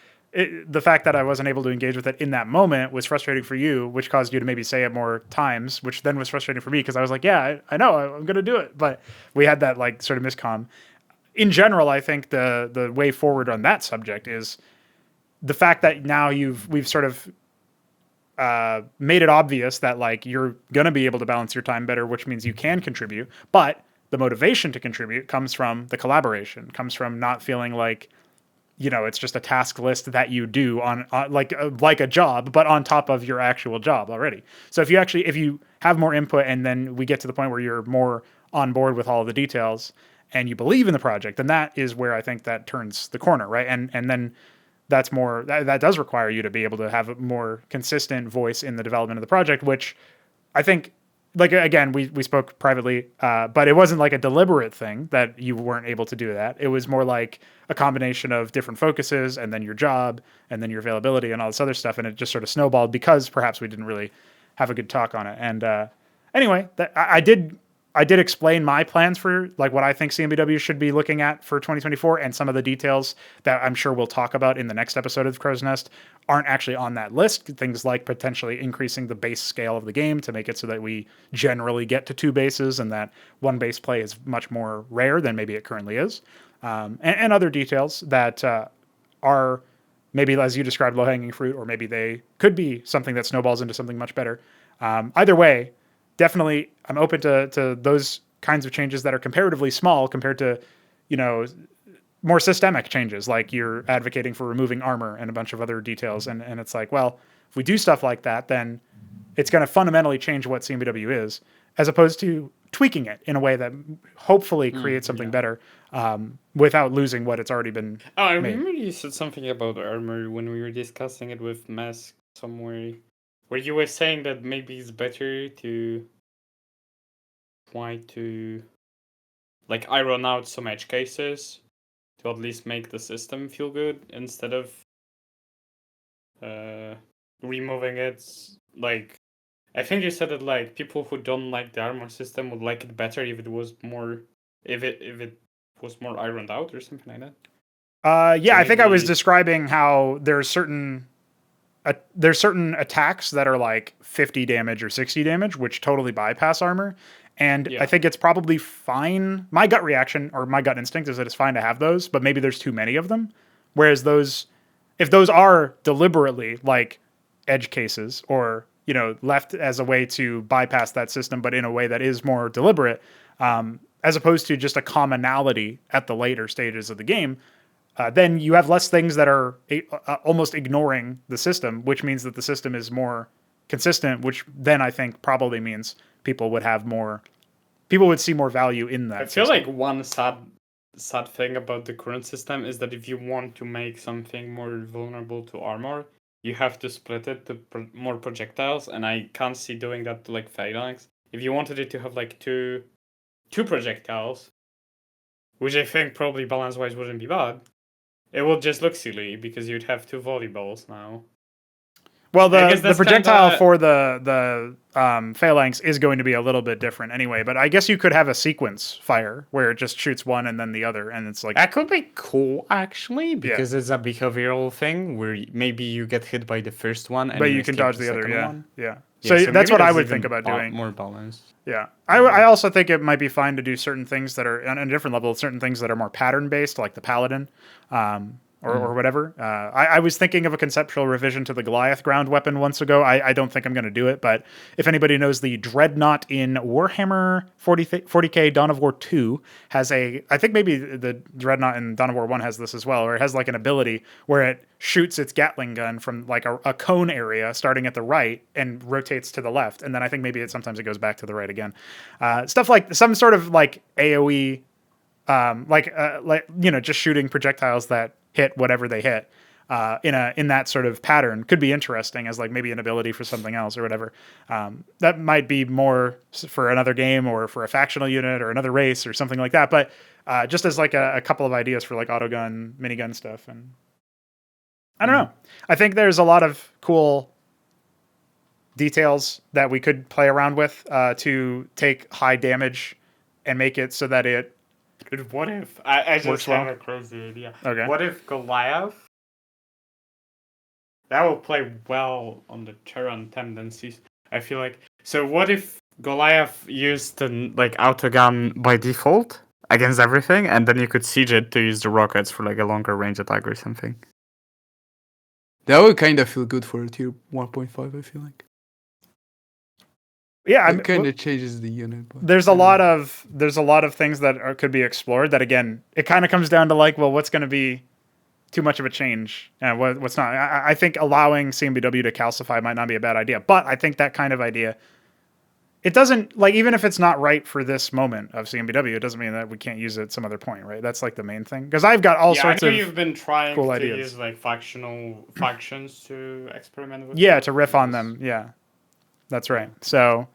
the fact that I wasn't able to engage with it in that moment was frustrating for you, which caused you to maybe say it more times, which then was frustrating for me because I was like, yeah, I know, I'm going to do it. But we had that like sort of miscomm. In general, I think the way forward on that subject is the fact that now we've sort of made it obvious that like you're going to be able to balance your time better, which means you can contribute. But the motivation to contribute comes from the collaboration, comes from not feeling like, it's just a task list that you do on like a job, but on top of your actual job already. So if you have more input and then we get to the point where you're more on board with all of the details and you believe in the project, then that is where I think that turns the corner, right? And then that's more that does require you to be able to have a more consistent voice in the development of the project, which I think, like, again, we spoke privately, but it wasn't like a deliberate thing that you weren't able to do that. It was more like a combination of different focuses and then your job and then your availability and all this other stuff. And it just sort of snowballed because perhaps we didn't really have a good talk on it. And anyway, I did explain my plans for like what I think CMBW should be looking at for 2024, and some of the details that I'm sure we'll talk about in the next episode of Crow's Nest aren't actually on that list. Things like potentially increasing the base scale of the game to make it so that we generally get to 2 bases and that 1 base play is much more rare than maybe it currently is. And other details that are maybe, as you described, low-hanging fruit, or maybe they could be something that snowballs into something much better. Either way, definitely, I'm open to those kinds of changes that are comparatively small compared to, more systemic changes, like you're advocating for removing armor and a bunch of other details. And it's like, well, if we do stuff like that, then it's going to fundamentally change what CMBW is, as opposed to tweaking it in a way that hopefully creates something better without losing what it's already been I made. remember you said something about armor when we were discussing it with Mask somewhere, where you were saying that maybe it's better to try to like iron out some edge cases to at least make the system feel good instead of removing it. Like, I think you said that like people who don't like the armor system would like it better if it was more if it was more ironed out or something like that. Yeah, So I think I was maybe- describing how there's certain attacks that are like 50 damage or 60 damage, which totally bypass armor. And I think it's probably fine. My gut reaction or my gut instinct is that it's fine to have those, but maybe there's too many of them. Whereas if those are deliberately like edge cases or, left as a way to bypass that system, but in a way that is more deliberate, as opposed to just a commonality at the later stages of the game, then you have less things that are almost ignoring the system, which means that the system is more consistent, which then I think probably means people would see more value in that I feel system. like one sad thing about the current system is that if you want to make something more vulnerable to armor, you have to split it to more projectiles, and I can't see doing that to like phalanx. If you wanted it to have like two projectiles, which I think probably balance wise wouldn't be bad, it would just look silly because you'd have two volleyballs now. Well, I guess the that's projectile kinda... for the phalanx is going to be a little bit different anyway. But I guess you could have a sequence fire where it just shoots one and then the other, and it's like That could be cool actually, because it's a behavioral thing where maybe you get hit by the first one and but you you can escape dodge the the other. second Yeah, one. yeah. Yeah, So that's maybe what I that's would think even about doing. more balanced. Yeah. I also think it might be fine to do certain things that are on a different level, certain things that are more pattern based, like the paladin, or whatever. I was thinking of a conceptual revision to the Goliath ground weapon once ago. I don't think I'm going to do it, but if anybody knows the Dreadnought in Warhammer 40K Dawn of War 2 has I think maybe the Dreadnought in Dawn of War 1 has this as well, where it has like an ability where it shoots its Gatling gun from like a cone area starting at the right and rotates to the left. And then I think maybe sometimes it goes back to the right again. Stuff like some sort of like AoE, just shooting projectiles that hit whatever they hit in that sort of pattern could be interesting as like maybe an ability for something else or whatever. That might be more for another game or for a factional unit or another race or something like that. But just as like a couple of ideas for like autogun, minigun stuff. And I don't know. I think there's a lot of cool details that we could play around with to take high damage and make it so that it... Dude, what if... I just have well? a crazy idea. Okay. What if Goliath... That will play well on the Terran tendencies, I feel like. So what if Goliath used the like autogun by default against everything, and then you could siege it to use the rockets for like a longer range attack or something? That would kind of feel good for a tier 1.5, I feel like. Yeah, it kind of changes the unit. But there's a lot of things that could be explored. That again, it kind of comes down to like, well, what's going to be too much of a change and what's not. I think allowing CMBW to calcify might not be a bad idea, but I think that kind of idea, it doesn't, like, even if it's not right for this moment of CMBW, it doesn't mean that we can't use it at some other point, right? That's like the main thing. Because I've got all sorts of you've been trying cool to ideas. use like factions to experiment with. Yeah, to riff on them. Yeah, that's right. So,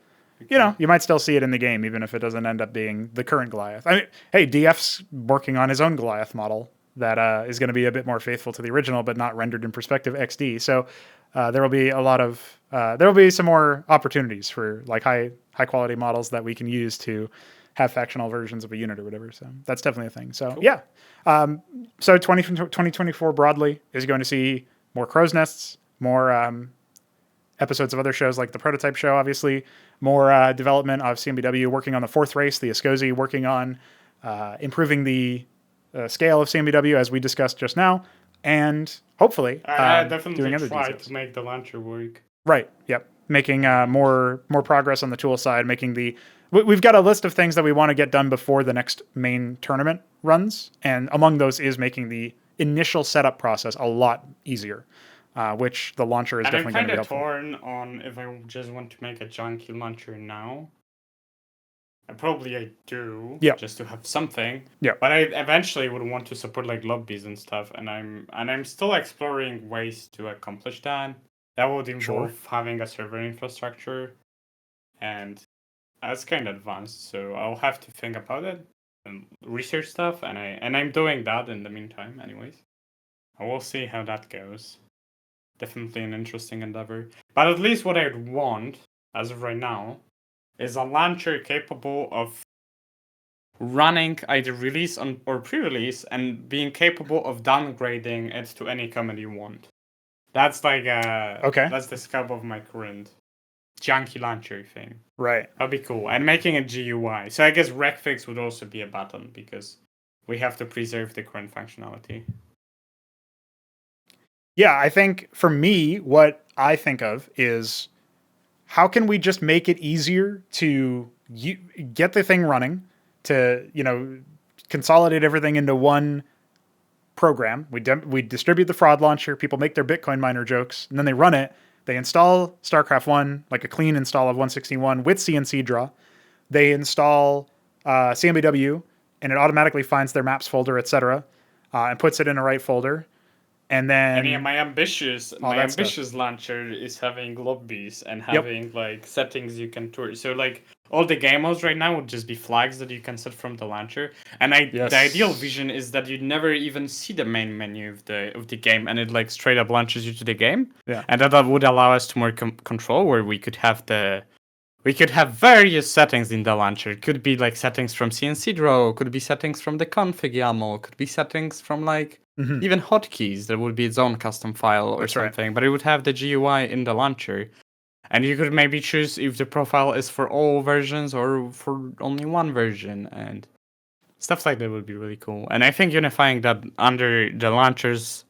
you know, you might still see it in the game, even if it doesn't end up being the current Goliath. I mean, hey, DF's working on his own Goliath model that is going to be a bit more faithful to the original, but not rendered in perspective XD. So there will be there will be some more opportunities for like high quality models that we can use to have factional versions of a unit or whatever. So that's definitely a thing. So cool. Yeah. So 2024 broadly is going to see more crow's nests, more episodes of other shows like the Prototype Show, obviously, more development of CMBW, working on the fourth race, the Askosi, working on improving the scale of CMBW, as we discussed just now, and hopefully I definitely doing other try details to make the launcher work. Right. Yep. Making more progress on the tool side. We've got a list of things that we want to get done before the next main tournament runs, and among those is making the initial setup process a lot easier, which the launcher is definitely going to be helpful. I'm kind of torn on if I just want to make a junky launcher now. I do, just to have something. Yeah. But I eventually would want to support like lobbies and stuff, and I'm still exploring ways to accomplish that. That would involve having a server infrastructure, and that's kind of advanced. So I'll have to think about it and research stuff, and I'm doing that in the meantime, anyways. I will see how that goes. Definitely an interesting endeavor. But at least what I'd want, as of right now, is a launcher capable of running either release or pre-release and being capable of downgrading it to any command you want. That's like that's the scope of my current junky launcher thing. Right. That'd be cool. And making a GUI. So I guess recfix would also be a button because we have to preserve the current functionality. Yeah, I think for me, what I think of is how can we just make it easier to get the thing running, to, consolidate everything into one program. We distribute the fraud launcher. People make their Bitcoin miner jokes, and then they run it. They install StarCraft 1, like a clean install of 161 with CNC draw. They install CMBW, and it automatically finds their maps folder, etc., and puts it in the right folder. And then And yeah, my ambitious stuff. launcher is having lobbies and having like settings you can tour. So like all the game modes right now would just be flags that you can set from the launcher. And the ideal vision is that you never even see the main menu of the game, and it like straight up launches you to the game. Yeah. And that would allow us to more control, where we could have various settings in the launcher. It could be like settings from CNC Draw, could be settings from the config YAML, could be settings from like even hotkeys. There would be its own custom file or something, right. but it would have the GUI in the launcher. And you could maybe choose if the profile is for all versions or for only one version, and stuff like that would be really cool. And I think unifying that under the launcher's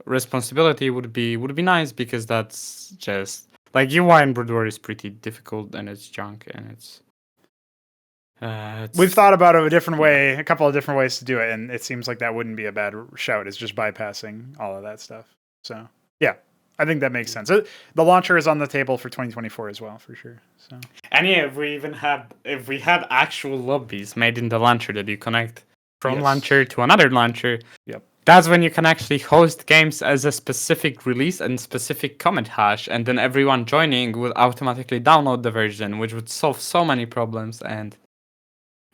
responsibility would be nice, because that's just like UI in Broodwar is pretty difficult, and it's junk, and it's We've thought about it a couple of different ways to do it, and it seems like that wouldn't be a bad shout. It's just bypassing all of that stuff. So yeah, I think that makes sense. The launcher is on the table for 2024 as well, for sure. So and yeah, if we had actual lobbies made in the launcher that you connect from launcher to another launcher, that's when you can actually host games as a specific release and specific comment hash, and then everyone joining would automatically download the version, which would solve so many problems. And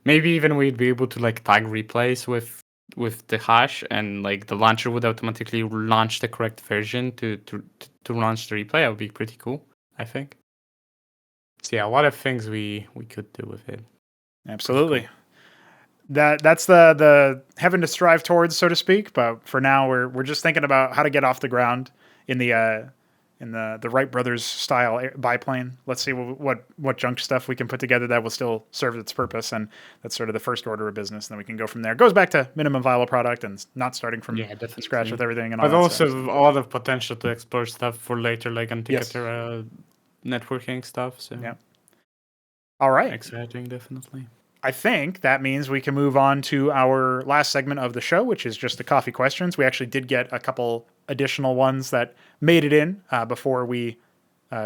maybe even we'd be able to like tag replays with the hash, and like the launcher would automatically launch the correct version to launch the replay. That would be pretty cool, I think. So yeah, a lot of things we could do with it. Absolutely. That's the heaven to strive towards, so to speak. But for now, we're just thinking about how to get off the ground in the Wright brothers style biplane. Let's see what junk stuff we can put together that will still serve its purpose, and that's sort of the first order of business. And then we can go from there. It goes back to minimum viable product and not starting from scratch with everything. And all but that also stuff. a lot of potential to explore stuff for later, like Antikythera networking stuff. So yeah. All right. Exciting, definitely. I think that means we can move on to our last segment of the show, which is just the coffee questions. We actually did get a couple additional ones that made it in before we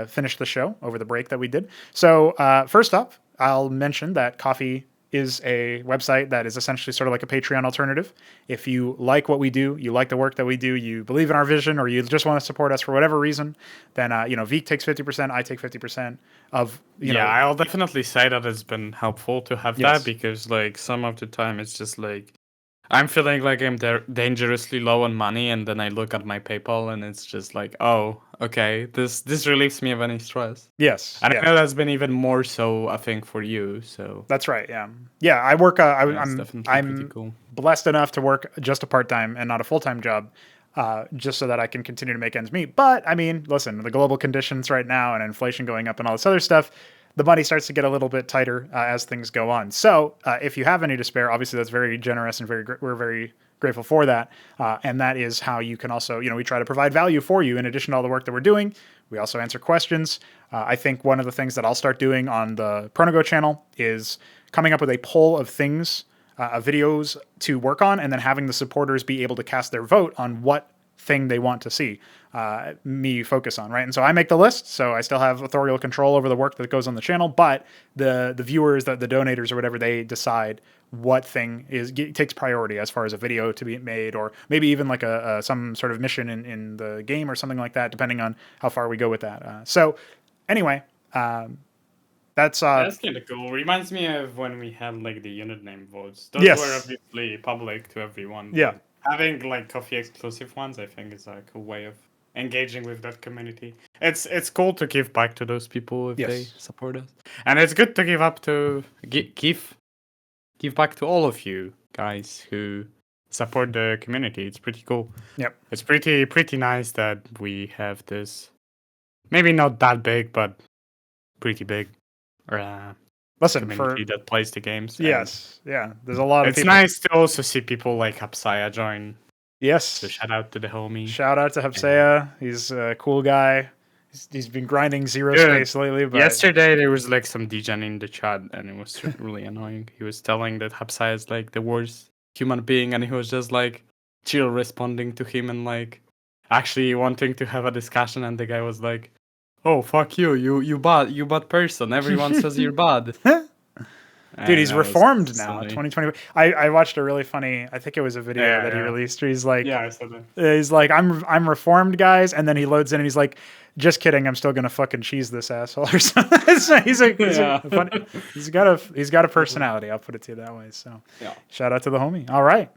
finished the show over the break that we did. So first up, I'll mention that Coffee is a website that is essentially sort of like a Patreon alternative. If you like what we do, you like the work that we do, you believe in our vision, or you just want to support us for whatever reason, then Veeq takes 50%, I take 50% of I'll definitely say that it's been helpful to have that, because like some of the time it's just like I'm feeling like I'm dangerously low on money, and then I look at my PayPal and it's just like, oh, okay, this relieves me of any stress. Yes. And I know that's been even more so, I think, for you. So that's right. Yeah. I work. I'm pretty cool. Blessed enough to work just a part-time and not a full-time job, just so that I can continue to make ends meet. But I mean, listen, the global conditions right now and inflation going up and all this other stuff, the money starts to get a little bit tighter as things go on. So if you have any to spare, obviously that's very generous and we're very grateful for that. And that is how you can also, we try to provide value for you in addition to all the work that we're doing. We also answer questions. I think one of the things that I'll start doing on the Pr0nogo channel is coming up with a poll of things, videos to work on, and then having the supporters be able to cast their vote on what thing they want to see me focus on, right? And so I make the list, so I still have authorial control over the work that goes on the channel, but the viewers, the donators or whatever, they decide what thing takes priority as far as a video to be made, or maybe even like some sort of mission in the game or something like that, depending on how far we go with that. So anyway, that's kind of cool. Reminds me of when we had like the unit name votes. Those were obviously public to everyone. Yeah. Having like coffee exclusive ones, I think, is a cool way of engaging with that community. It's cool to give back to those people if they support us, and it's good to give back to all of you guys who support the community. It's pretty cool. Yep. It's pretty nice that we have this, maybe not that big, but pretty big. Community that plays the games. Yes, yeah. There's a lot of people. It's nice to also see people like Hapsaya join. Yes. So shout out to the homie. Shout out to Hapsaya. He's a cool guy. He's been grinding zero space lately. But yesterday there was like some degen in the chat, and it was really annoying. He was telling that Hapsaya is like the worst human being, and he was just like, chill responding to him and like actually wanting to have a discussion, and the guy was like, "Oh fuck you, you bad person. Everyone says you're bad." Dude, he's And that was reformed now. funny. 2020. I watched a really funny. I think it was a video that he Yeah. released. Where he's like, Yeah, I said that. he's like, I'm reformed, guys, and then he loads in and he's like, just kidding, I'm still gonna fucking cheese this asshole or something. So he's Yeah. funny. He's got a personality. I'll put it to you that way. So Yeah. shout out to the homie. All right.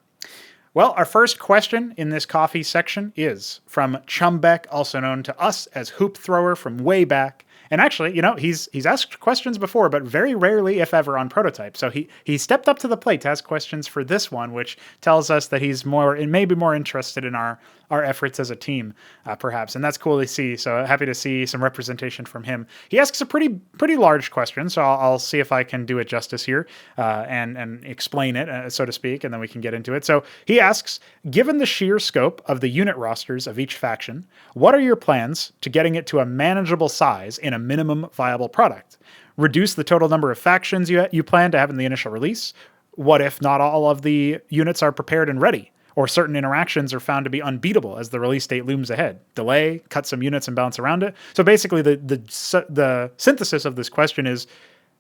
Well, our first question in this coffee section is from Chumbeque, also known to us as Hoop Thrower from way back. And actually, you know, he's asked questions before, but very rarely, if ever, on Prototype. So he stepped up to the plate to ask questions for this one, which tells us that he's maybe more interested in our efforts as a team, perhaps. And that's cool to see. So happy to see some representation from him. He asks a pretty large question, so I'll see if I can do it justice here and explain it, so to speak, and then we can get into it. So he asks, given the sheer scope of the unit rosters of each faction, what are your plans to getting it to a manageable size in a minimum viable product? Reduce the total number of factions you plan to have in the initial release? What if not all of the units are prepared and ready? Or certain interactions are found to be unbeatable as the release date looms ahead? Delay, cut some units and bounce around it. So basically, the synthesis of this question is,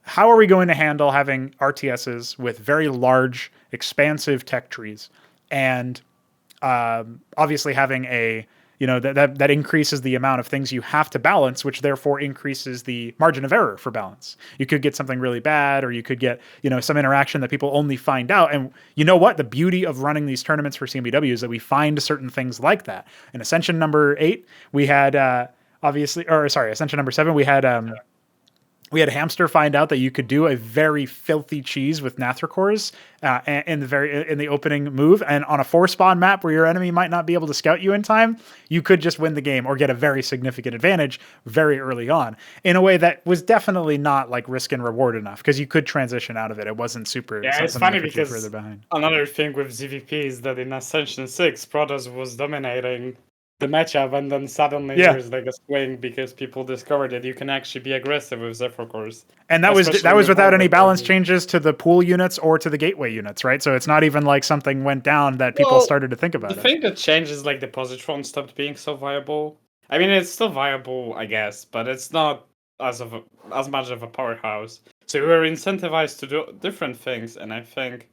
how are we going to handle having RTSs with very large, expansive tech trees, and obviously having a that increases the amount of things you have to balance, which therefore increases the margin of error for balance. You could get something really bad, or you could get, some interaction that people only find out. And you know what? The beauty of running these tournaments for CMBW is that we find certain things like that. In Ascension number 8, we had Ascension number 7, we had Hamster find out that you could do a very filthy cheese with Nathricors in the opening move, and on a 4-spawn map where your enemy might not be able to scout you in time, you could just win the game or get a very significant advantage very early on in a way that was definitely not like risk and reward enough, because you could transition out of it. It wasn't super. Yeah, it's funny because further behind. Another thing with ZVP is that in Ascension 6, Protoss was dominating the matchup, and then suddenly there's like a swing because people discovered that you can actually be aggressive with Zephyr cores. And that was without any balance changes to the pool units or to the gateway units, right? So it's not even like something went down that people started to think about. The thing that changed is like the positron stopped being so viable. I mean, it's still viable, I guess, but it's not as much of a powerhouse. So we were incentivized to do different things, and I think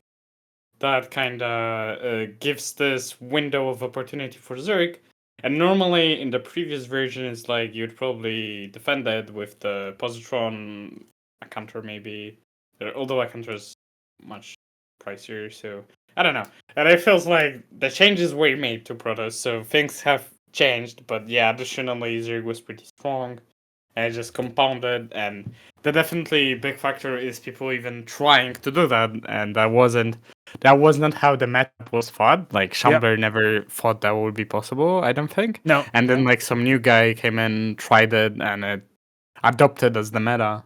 that kind of gives this window of opportunity for Zerg. And normally in the previous version, it's like you'd probably defend it with the positron, a counter maybe. Although a counter is much pricier, so I don't know. And it feels like the changes were made to Protoss, so things have changed. But yeah, additionally, Zerg was pretty strong, and it just compounded. And the definitely big factor is people even trying to do that, and that was not how the meta was fought. Like Chambler never thought that would be possible, I don't think. No. And then like some new guy came in, tried it, and it adopted as the meta.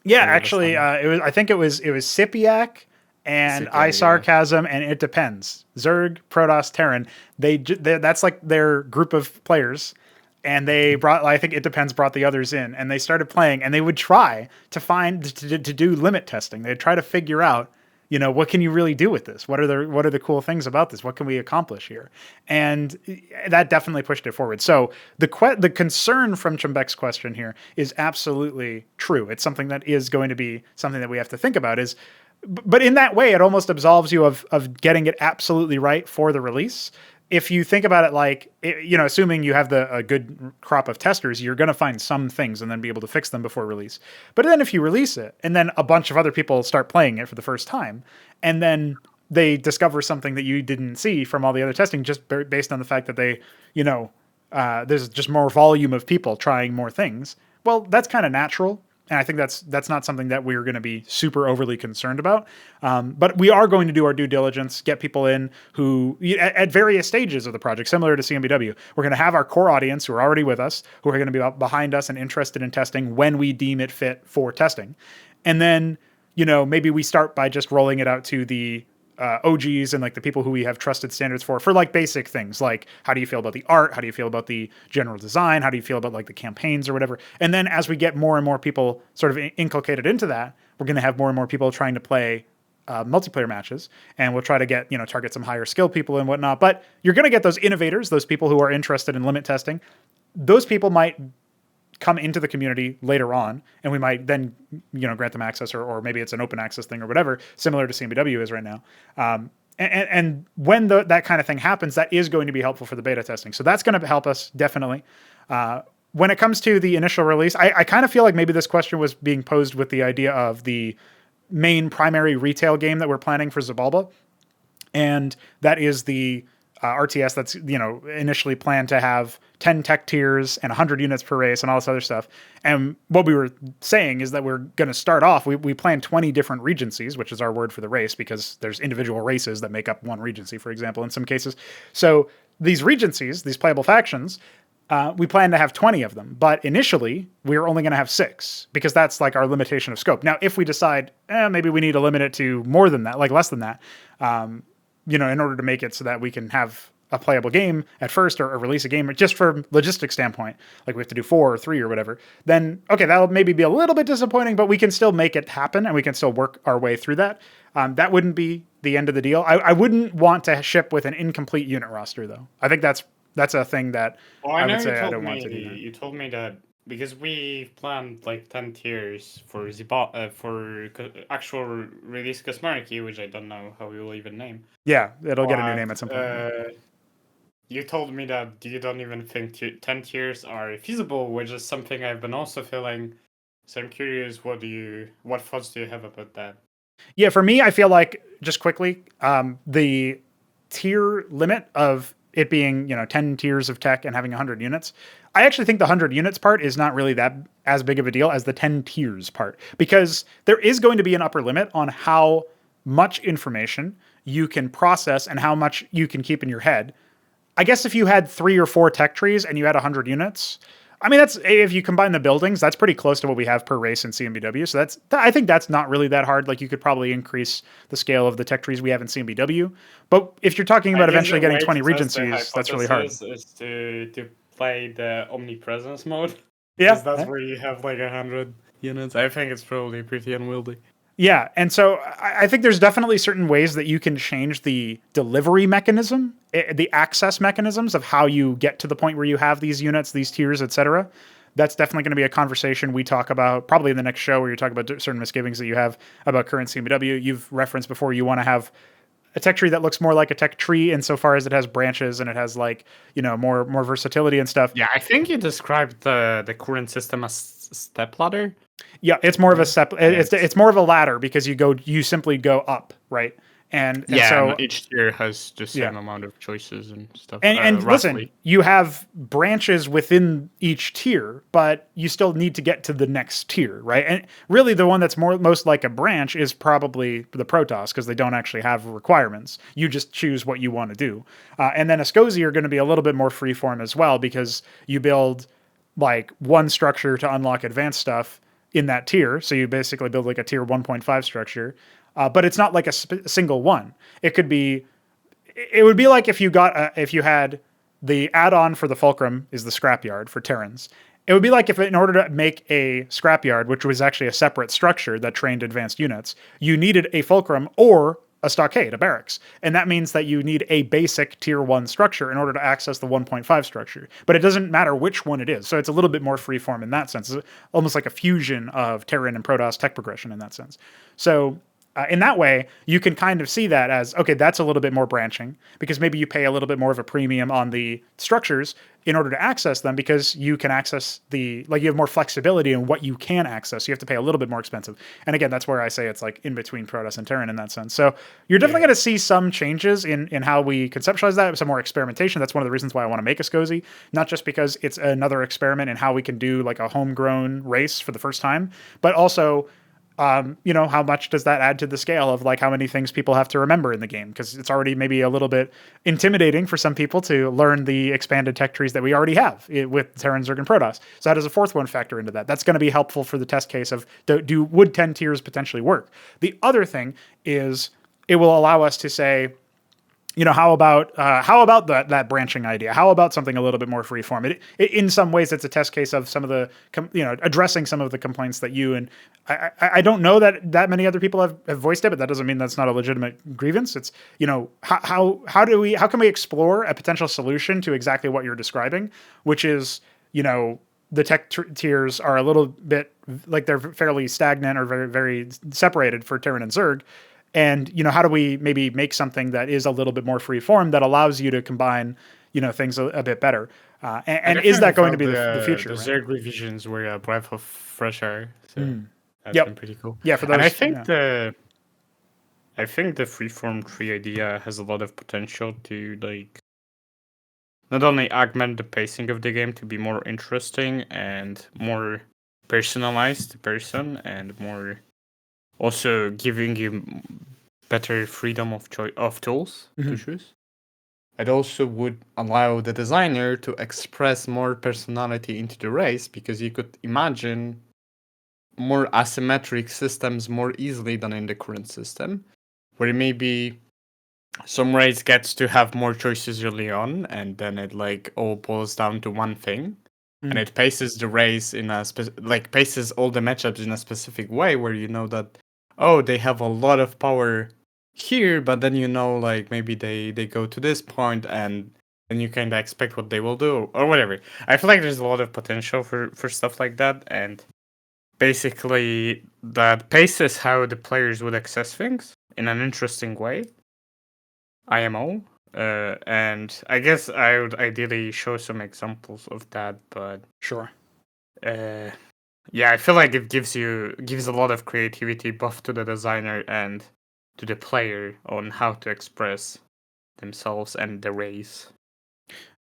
Yeah, actually, I think it was Sipiak and iSarcasm, and it depends. Zerg, Protoss, Terran, that's like their group of players. And they I think It Depends brought the others in, and they started playing, and they would try to do limit testing. They'd try to figure out, what can you really do with this? What are the cool things about this? What can we accomplish here? And that definitely pushed it forward. So the concern from Chumbeque's question here is absolutely true. It's something that is going to be something that we have to think about. But in that way, it almost absolves you of getting it absolutely right for the release. If you think about it like, assuming you have a good crop of testers, you're going to find some things and then be able to fix them before release. But then if you release it and then a bunch of other people start playing it for the first time, and then they discover something that you didn't see from all the other testing just based on the fact that they, there's just more volume of people trying more things. Well, that's kind of natural. And I think that's not something that we're going to be super overly concerned about. But we are going to do our due diligence, get people in who, at various stages of the project, similar to CMBW, we're going to have our core audience who are already with us, who are going to be behind us and interested in testing when we deem it fit for testing. And then, maybe we start by just rolling it out to the OGs and like the people who we have trusted standards for like basic things, like how do you feel about the art, how do you feel about the general design, how do you feel about like the campaigns or whatever. And then as we get more and more people sort of inculcated into that, we're going to have more and more people trying to play multiplayer matches, and we'll try to get, target some higher skill people and whatnot. But you're going to get those innovators, those people who are interested in limit testing. Those people might come into the community later on, and we might then, grant them access, or maybe it's an open access thing or whatever, similar to CMBW is right now. And when that kind of thing happens, that is going to be helpful for the beta testing. So that's going to help us definitely. When it comes to the initial release, I kind of feel like maybe this question was being posed with the idea of the main primary retail game that we're planning for Xibalba. And that is the RTS that's, initially planned to have 10 tech tiers and 100 units per race and all this other stuff. And what we were saying is that we're going to start off, we plan 20 different regencies, which is our word for the race, because there's individual races that make up one regency, for example, in some cases. So these regencies, these playable factions, we plan to have 20 of them, but initially we're only going to have 6 because that's like our limitation of scope. Now, if we decide, maybe we need to limit it to more than that, like less than that, in order to make it so that we can have a playable game at first, or release a game just from logistics standpoint, like we have to do 4 or 3 or whatever, then okay, that'll maybe be a little bit disappointing, but we can still make it happen and we can still work our way through that. That wouldn't be the end of the deal. I wouldn't want to ship with an incomplete unit roster though. I think that's a thing that I would say I don't want to do. You told me that because we planned like 10 tiers for for actual release Cosmeric, which I don't know how we will even name. Yeah, it'll get a new name at some point. You told me that you don't even think 10 tiers are feasible, which is something I've been also feeling. So I'm curious, what thoughts do you have about that? Yeah, for me, I feel like, just quickly, the tier limit of it being, 10 tiers of tech and having 100 units, I actually think the 100 units part is not really that as big of a deal as the 10 tiers part, because there is going to be an upper limit on how much information you can process and how much you can keep in your head. I guess if you had 3 or 4 tech trees and you had 100 units, I mean, that's, if you combine the buildings, that's pretty close to what we have per race in CMBW. So I think that's not really that hard. Like, you could probably increase the scale of the tech trees we have in CMBW. But if you're talking about eventually getting 20 regencies, that's really hard. Is to play the omnipresence mode. Yeah. That's where you have like 100 units. I think it's probably pretty unwieldy. Yeah, and so I think there's definitely certain ways that you can change the delivery mechanism, the access mechanisms of how you get to the point where you have these units, these tiers, etc. That's definitely going to be a conversation we talk about probably in the next show, where you talk about certain misgivings that you have about current CMBW. You've referenced before you want to have a tech tree that looks more like a tech tree insofar as it has branches and it has like, more versatility and stuff. Yeah, I think you described the current system as stepladder. Yeah, it's more of a step. It's more of a ladder because you simply go up, right? And so each tier has the same amount of choices and stuff. And listen, you have branches within each tier, but you still need to get to the next tier, right? And really, the one that's most like a branch is probably the Protoss, because they don't actually have requirements. You just choose what you want to do. And then Askosi are going to be a little bit more freeform as well, because you build like one structure to unlock advanced stuff in that tier. So you basically build like a tier 1.5 structure, but it's not like a single one. It would be like if you had the add-on for the Fulcrum is the scrapyard for Terrans. It would be like if in order to make a scrapyard, which was actually a separate structure that trained advanced units, you needed a Fulcrum or a stockade, a barracks. And that means that you need a basic tier 1 structure in order to access the 1.5 structure. But it doesn't matter which one it is. So it's a little bit more freeform in that sense. It's almost like a fusion of Terran and Protoss tech progression in that sense. So in that way, you can kind of see that as, okay, that's a little bit more branching, because maybe you pay a little bit more of a premium on the structures in order to access them, because you can access you have more flexibility in what you can access. You have to pay a little bit more expensive. And again, that's where I say it's like in between Protoss and Terran in that sense. So you're definitely going to see some changes in how we conceptualize that, some more experimentation. That's one of the reasons why I want to make Askosi, not just because it's another experiment in how we can do like a homegrown race for the first time, but also how much does that add to the scale of like how many things people have to remember in the game? Because it's already maybe a little bit intimidating for some people to learn the expanded tech trees that we already have with Terran, Zerg, and Protoss. So how does a fourth one factor into that? That's going to be helpful for the test case of would 10 tiers potentially work? The other thing is it will allow us to say, how about that branching idea? How about something a little bit more freeform? In some ways, it's a test case of some of the addressing some of the complaints that you and I don't know that many other people have voiced it, but that doesn't mean that's not a legitimate grievance. It's how can we explore a potential solution to exactly what you're describing, which is the tech tiers are a little bit like they're fairly stagnant or very very separated for Terran and Zerg. And, how do we maybe make something that is a little bit more free form that allows you to combine, things a bit better? And is that going to be the future? The right? Zerg revisions were a breath of fresh air. So that's Yep. been pretty cool. Yeah, for those. And I think the freeform tree idea has a lot of potential to not only augment the pacing of the game to be more interesting and more personalized to person and more also giving you better freedom of choice of tools to choose. It also would allow the designer to express more personality into the race, because you could imagine more asymmetric systems more easily than in the current system, where maybe some race gets to have more choices early on, and then it all boils down to one thing. And it paces the race in a paces all the matchups in a specific way, where that they have a lot of power here, but then maybe they go to this point, and then you kind of expect what they will do or whatever. I feel like there's a lot of potential for stuff like that, and basically that paces how the players would access things in an interesting way. IMO. And I guess I would ideally show some examples of that, but Sure. Yeah, I feel like it gives a lot of creativity both to the designer and to the player on how to express themselves and the race.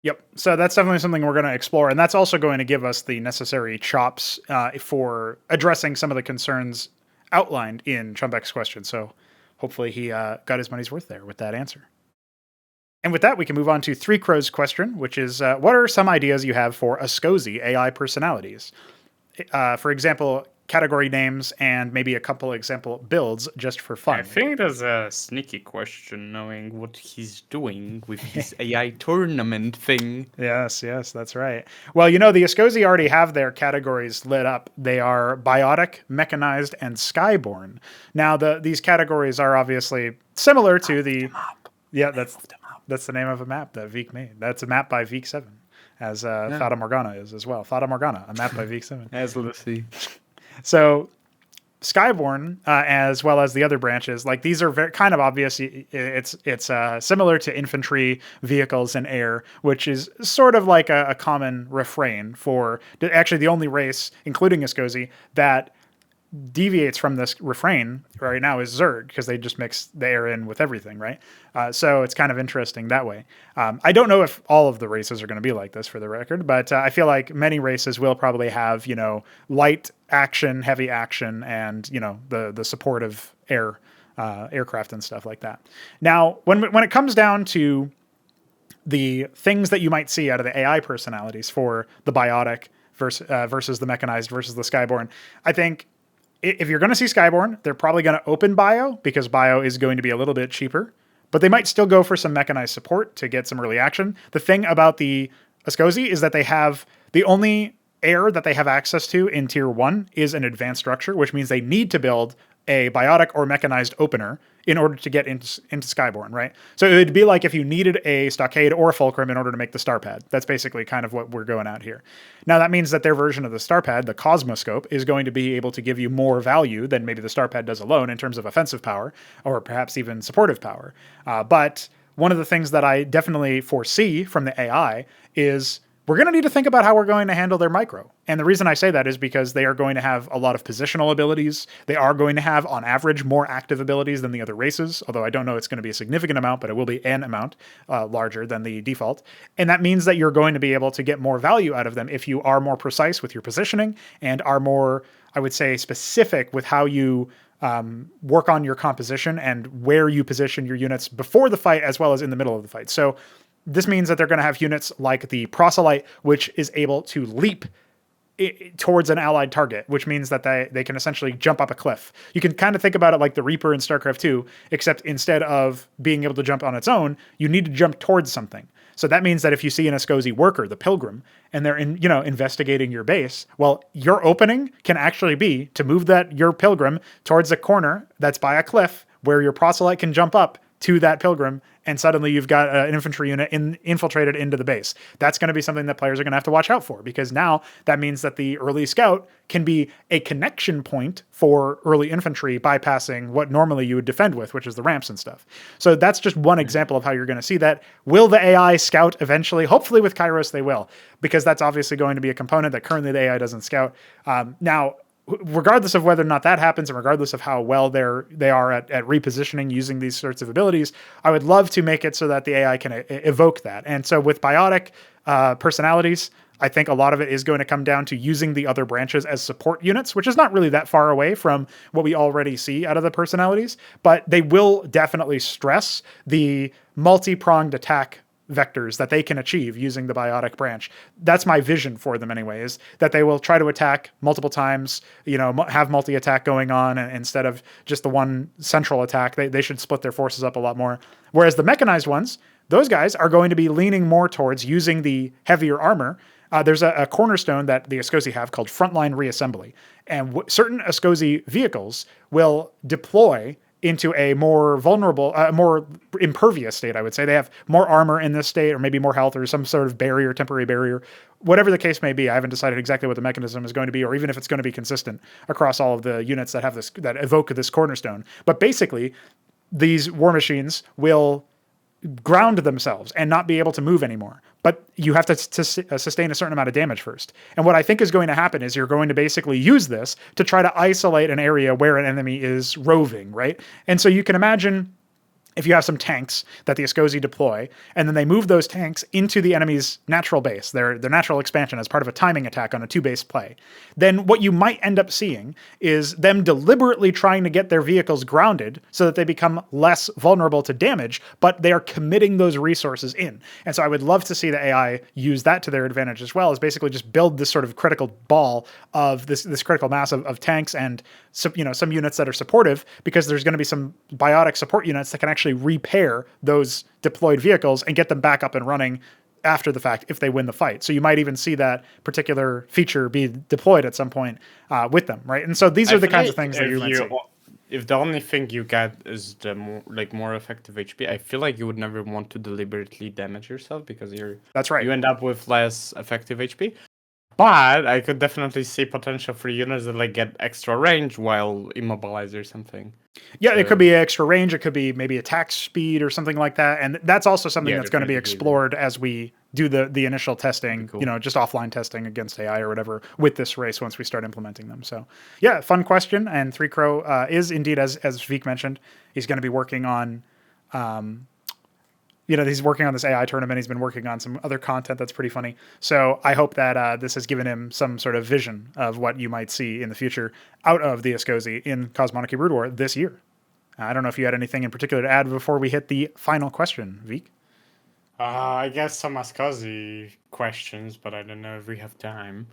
Yep. So that's definitely something we're going to explore, and that's also going to give us the necessary chops for addressing some of the concerns outlined in Chumbeque's question. So hopefully he got his money's worth there with that answer. And with that, we can move on to Three Crow's question, which is, what are some ideas you have for Askosi AI personalities? For example, category names and maybe a couple example builds just for fun. I think there's a sneaky question knowing what he's doing with his AI tournament thing. Yes, that's right. Well, the Askosi already have their categories lit up. They are biotic, mechanized, and skyborn. Now, these categories are obviously similar to the... Yeah, that's the name of a map that Veeq made. That's a map by Veeq7, as Fata Morgana is as well. Fata Morgana, a map by Veeq7. As Lucy. So Skyborn, as well as the other branches, these are very kind of obvious. It's similar to infantry, vehicles, and air, which is sort of like a common refrain for actually the only race, including Askosi, that deviates from this refrain right now is Zerg, because they just mix the air in with everything, right? So it's kind of interesting that way. I don't know if all of the races are going to be like this, for the record, but I feel like many races will probably have, light action, heavy action, and, the support of aircraft and stuff like that. Now, when it comes down to the things that you might see out of the AI personalities for the biotic versus the mechanized versus the skyborn, I think if you're going to see Skyborn, they're probably going to open Bio, because Bio is going to be a little bit cheaper, but they might still go for some mechanized support to get some early action. The thing about the Askosi is that they have the only air that they have access to in tier 1 is an advanced structure, which means they need to build a biotic or mechanized opener in order to get into Skyborn, right? So it would be like if you needed a stockade or a fulcrum in order to make the star pad. That's basically kind of what we're going at here. Now that means that their version of the star pad, the Cosmoscope, is going to be able to give you more value than maybe the star pad does alone in terms of offensive power, or perhaps even supportive power. But one of the things that I definitely foresee from the AI is we're going to need to think about how we're going to handle their micro. And the reason I say that is because they are going to have a lot of positional abilities. They are going to have, on average, more active abilities than the other races, although I don't know it's going to be a significant amount, but it will be an amount larger than the default. And that means that you're going to be able to get more value out of them if you are more precise with your positioning and are more, I would say, specific with how you work on your composition and where you position your units before the fight as well as in the middle of the fight. So this means that they're going to have units like the Proselyte, which is able to leap towards an allied target, which means that they can essentially jump up a cliff. You can kind of think about it like the Reaper in StarCraft 2, except instead of being able to jump on its own, you need to jump towards something. So that means that if you see an Askosi worker, the Pilgrim, and they're investigating your base, well, your opening can actually be to move your Pilgrim towards a corner that's by a cliff where your proselyte can jump up to that Pilgrim, and suddenly you've got an infantry unit infiltrated into the base. That's going to be something that players are going to have to watch out for, because now that means that the early scout can be a connection point for early infantry, bypassing what normally you would defend with, which is the ramps and stuff. So that's just one example of how you're going to see that. Will the AI scout eventually? Hopefully with Kairos they will, because that's obviously going to be a component that currently the AI doesn't scout. Now, regardless of whether or not that happens, and regardless of how well they are at repositioning using these sorts of abilities, I would love to make it so that the AI can evoke that. And so with biotic personalities, I think a lot of it is going to come down to using the other branches as support units, which is not really that far away from what we already see out of the personalities, but they will definitely stress the multi-pronged attack vectors that they can achieve using the biotic branch. That's my vision for them anyway, is that they will try to attack multiple times, have multi-attack going on, and instead of just the one central attack, they should split their forces up a lot more. Whereas the mechanized ones, those guys are going to be leaning more towards using the heavier armor. There's a cornerstone that the Askosi have called frontline reassembly, and certain Askosi vehicles will deploy into a more vulnerable, more impervious state, I would say. They have more armor in this state, or maybe more health, or some sort of barrier, temporary barrier, whatever the case may be. I haven't decided exactly what the mechanism is going to be, or even if it's going to be consistent across all of the units that have this, that evoke this cornerstone. But basically, these war machines will ground themselves and not be able to move anymore. But you have to sustain a certain amount of damage first. And what I think is going to happen is you're going to basically use this to try to isolate an area where an enemy is roving, right? And so you can imagine if you have some tanks that the Askosi deploy, and then they move those tanks into the enemy's natural base, their natural expansion as part of a timing attack on a 2-base play, then what you might end up seeing is them deliberately trying to get their vehicles grounded so that they become less vulnerable to damage, but they are committing those resources in. And so I would love to see the AI use that to their advantage as well, as basically just build this sort of critical ball of this critical mass of tanks and some units that are supportive, because there's going to be some biotic support units that can actually repair those deployed vehicles and get them back up and running after the fact if they win the fight. So you might even see that particular feature be deployed at some point with them, right? And so these are the kinds of things that you might see. If the only thing you get is the more effective HP, I feel like you would never want to deliberately damage yourself, because that's right. You end up with less effective HP. But I could definitely see potential for units that get extra range while immobilized or something. Yeah, so it could be extra range. It could be maybe attack speed or something like that. And that's also something that's going to be explored as we do the initial testing, cool. Just offline testing against AI or whatever with this race once we start implementing them. So yeah, fun question. And Pr0nogo is indeed, as Veeq mentioned, he's going to be working on he's working on this AI tournament. He's been working on some other content that's pretty funny. So I hope that this has given him some sort of vision of what you might see in the future out of the Askosi in Cosmonarchy Brood War this year. I don't know if you had anything in particular to add before we hit the final question, Veeq. I guess some Askosi questions, but I don't know if we have time.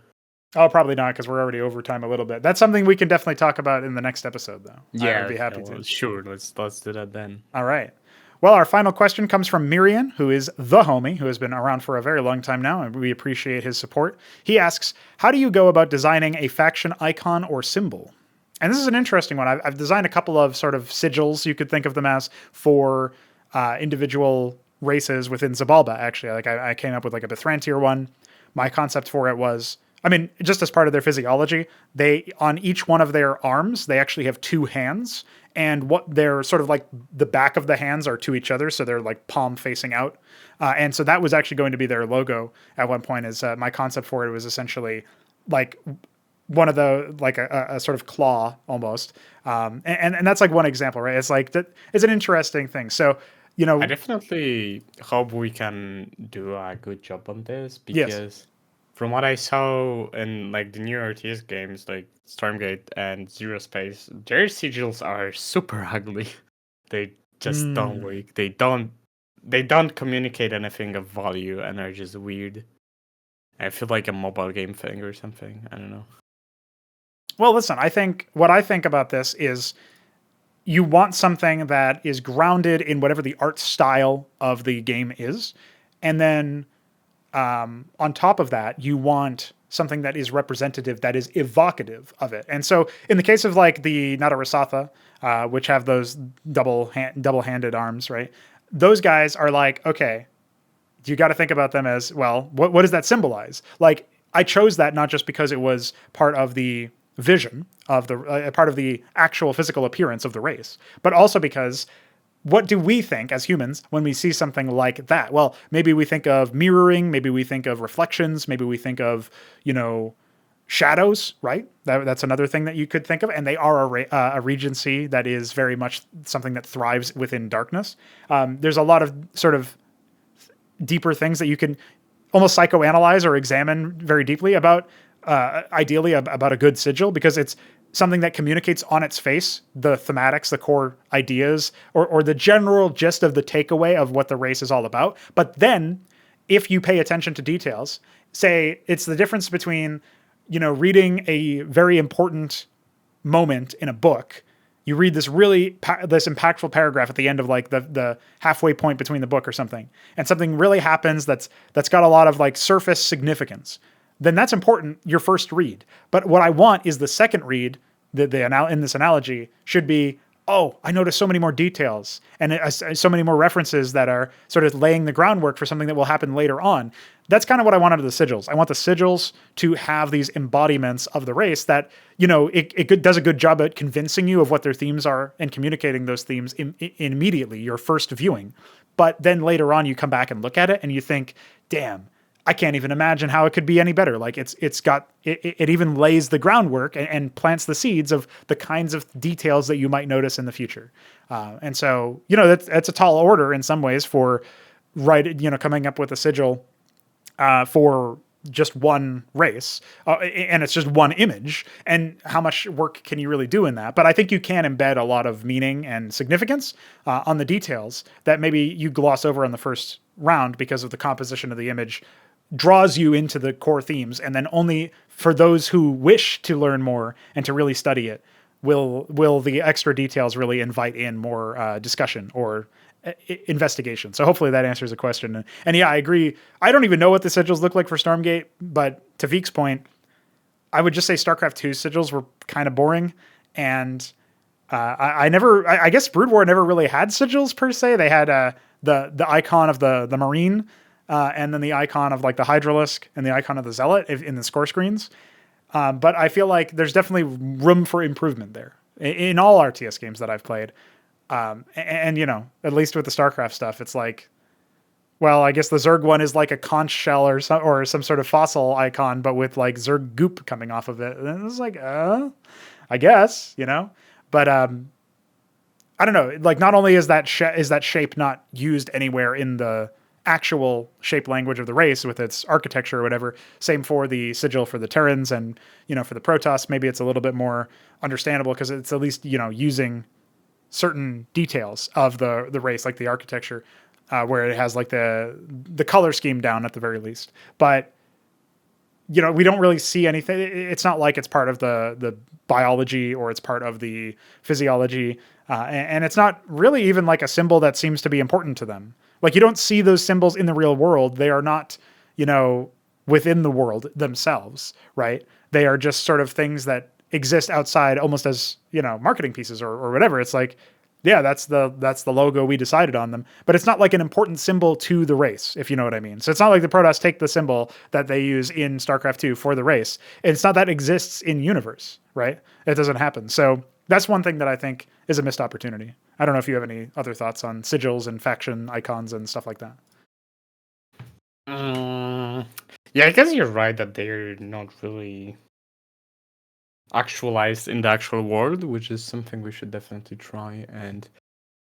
Oh, probably not, because we're already over time a little bit. That's something we can definitely talk about in the next episode, though. Yeah, I'd be happy to. Sure, let's do that then. All right. Well, our final question comes from Myrian, who is the homie, who has been around for a very long time now, and we appreciate his support. He asks, how do you go about designing a faction icon or symbol? And this is an interesting one. I've designed a couple of sort of sigils, you could think of them as, for individual races within Xibalba, actually. I came up with a Bithrantir one. My concept for it was, just as part of their physiology, on each one of their arms, they actually have 2 hands, and what they're sort of the back of the hands are to each other, so they're palm facing out. And so that was actually going to be their logo at one point. Is my concept for it was essentially one of the a sort of claw almost, and that's one example, right? It's it's an interesting thing. So I definitely hope we can do a good job on this, because. Yes. From what I saw in the new RTS games like Stormgate and Zero Space, their sigils are super ugly. They just don't work. They don't communicate anything of value and are just weird. I feel like a mobile game thing or something. I don't know. Well, listen, what I think about this is you want something that is grounded in whatever the art style of the game is. And then on top of that, you want something that is representative, that is evocative of it. And so in the case of like the Nadarasatha, which have those double-handed arms, right? Those guys are like, okay, you got to think about them as, well, what does that symbolize? Like, I chose that not just because it was part of the vision of the part of the actual physical appearance of the race, but also because what do we think as humans when we see something like that? Well, maybe we think of mirroring, maybe we think of reflections, maybe we think of, shadows, right? That's another thing that you could think of. And they are a regency that is very much something that thrives within darkness. There's a lot of sort of deeper things that you can almost psychoanalyze or examine very deeply about, ideally about a good sigil, because it's something that communicates on its face the thematics, the core ideas, or the general gist of the takeaway of what the race is all about. But then, if you pay attention to details, say it's the difference between, reading a very important moment in a book. You read this this impactful paragraph at the end of like the halfway point between the book or something, and something really happens that's got a lot of like surface significance. Then that's important, your first read. But what I want is the second read, in this analogy, should be, oh, I noticed so many more details and so many more references that are sort of laying the groundwork for something that will happen later on. That's kind of what I want out of the sigils. I want the sigils to have these embodiments of the race that, it does a good job at convincing you of what their themes are and communicating those themes immediately, your first viewing. But then later on, you come back and look at it and you think, damn, I can't even imagine how it could be any better. Like it even lays the groundwork and plants the seeds of the kinds of details that you might notice in the future. And so, that's a tall order in some ways for coming up with a sigil for just one race, and it's just one image, and how much work can you really do in that? But I think you can embed a lot of meaning and significance on the details that maybe you gloss over on the first round because of the composition of the image draws you into the core themes, and then only for those who wish to learn more and to really study it will the extra details really invite in more discussion or investigation. So hopefully that answers the question. And yeah, I agree. I don't even know what the sigils look like for Stormgate, but to Veek's point, I would just say StarCraft 2 sigils were kind of boring, and I guess Brood War never really had sigils per se. They had the icon of the Marine, and then the icon of like the Hydralisk and the icon of the Zealot in the score screens. But I feel like there's definitely room for improvement there in all RTS games that I've played. And at least with the StarCraft stuff, it's like, well, I guess the Zerg one is like a conch shell or some sort of fossil icon, but with like Zerg goop coming off of it. And it's like, I guess, but I don't know. Like, not only is that shape not used anywhere in the actual shape language of the race with its architecture or whatever. Same for the sigil for the Terrans, and for the Protoss, maybe it's a little bit more understandable because it's at least using certain details of the race, like the architecture, where it has like the color scheme down at the very least. But we don't really see anything. It's not like it's part of the biology or it's part of the physiology, and it's not really even like a symbol that seems to be important to them. Like, you don't see those symbols in the real world. They are not, within the world themselves, right? They are just sort of things that exist outside, almost as, marketing pieces or whatever. It's like, yeah, that's the logo, we decided on them, but it's not like an important symbol to the race, if you know what I mean. So it's not like the Protoss take the symbol that they use in StarCraft 2 for the race. It's not that it exists in universe, right? It doesn't happen. So that's one thing that I think is a missed opportunity. I don't know if you have any other thoughts on sigils and faction icons and stuff like that. Yeah, I guess you're right that they're not really actualized in the actual world, which is something we should definitely try. And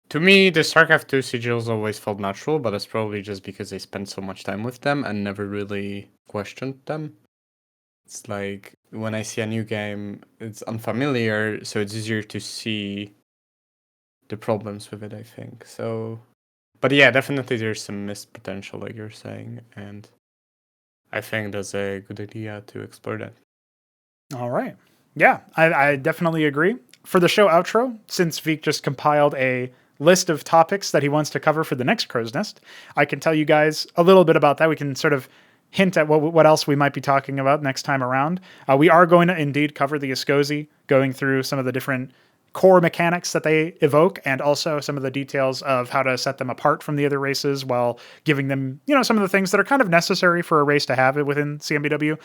to me, the StarCraft 2 sigils always felt natural, but that's probably just because I spent so much time with them and never really questioned them. It's like when I see a new game, it's unfamiliar, so it's easier to see the problems with it, I think. So, but yeah, definitely there's some missed potential, like you're saying, and I think that's a good idea to explore that. All right. Yeah, I definitely agree. For the show outro, since Veeq just compiled a list of topics that he wants to cover for the next Crow's Nest, I can tell you guys a little bit about that. We can sort of hint at what else we might be talking about next time around. We are going to indeed cover the Askosi, going through some of the different core mechanics that they evoke and also some of the details of how to set them apart from the other races while giving them, some of the things that are kind of necessary for a race to have it within CMBW,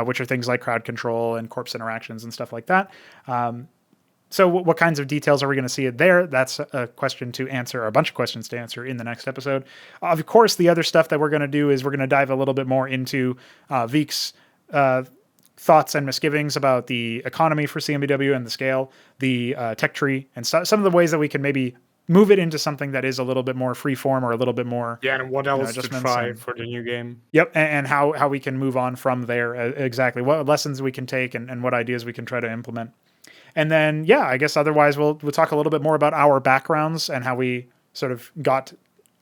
which are things like crowd control and corpse interactions and stuff like that. So what kinds of details are we going to see there? That's a question to answer, or a bunch of questions to answer in the next episode. Of course, the other stuff that we're going to do is we're going to dive a little bit more into Veeq's thoughts and misgivings about the economy for CMBW and the scale, the tech tree, and some of the ways that we can maybe move it into something that is a little bit more freeform or a little bit more. Yeah, and what else to try for the new game? Yep, and how we can move on from there, exactly. What lessons we can take and what ideas we can try to implement. And then, I guess otherwise we'll talk a little bit more about our backgrounds and how we sort of got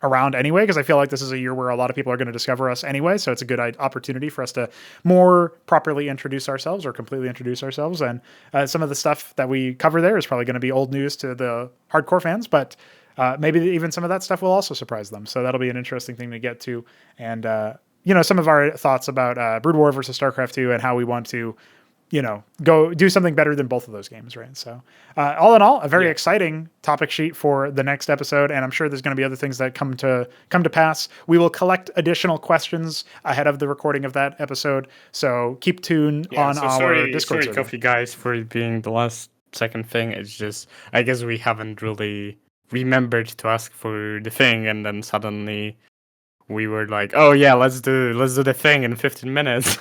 around anyway, because I feel like this is a year where a lot of people are going to discover us anyway, so it's a good opportunity for us to more properly introduce ourselves or completely introduce ourselves. And some of the stuff that we cover there is probably going to be old news to the hardcore fans, but maybe even some of that stuff will also surprise them. So that'll be an interesting thing to get to. And, some of our thoughts about Brood War versus StarCraft 2 and how we want to go do something better than both of those games, right? So all in all, a very exciting topic sheet for the next episode, and I'm sure there's going to be other things that come to pass. We will collect additional questions ahead of the recording of that episode, so keep tuned on our Discord server. Sorry, Kofi guys, for it being the last second thing. It's just, I guess we haven't really remembered to ask for the thing, and then suddenly we were like, oh yeah, let's do the thing in 15 minutes.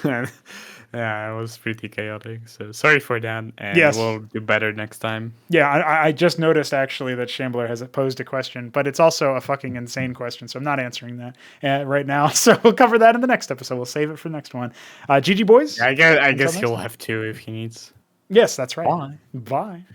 Yeah, it was pretty chaotic. So sorry for that, and we'll do better next time. Yeah, I just noticed actually that Shambler has posed a question, but it's also a fucking insane question, so I'm not answering that right now. So we'll cover that in the next episode. We'll save it for the next one. GG boys. I guess he'll have to if he needs. Yes, that's right. Bye.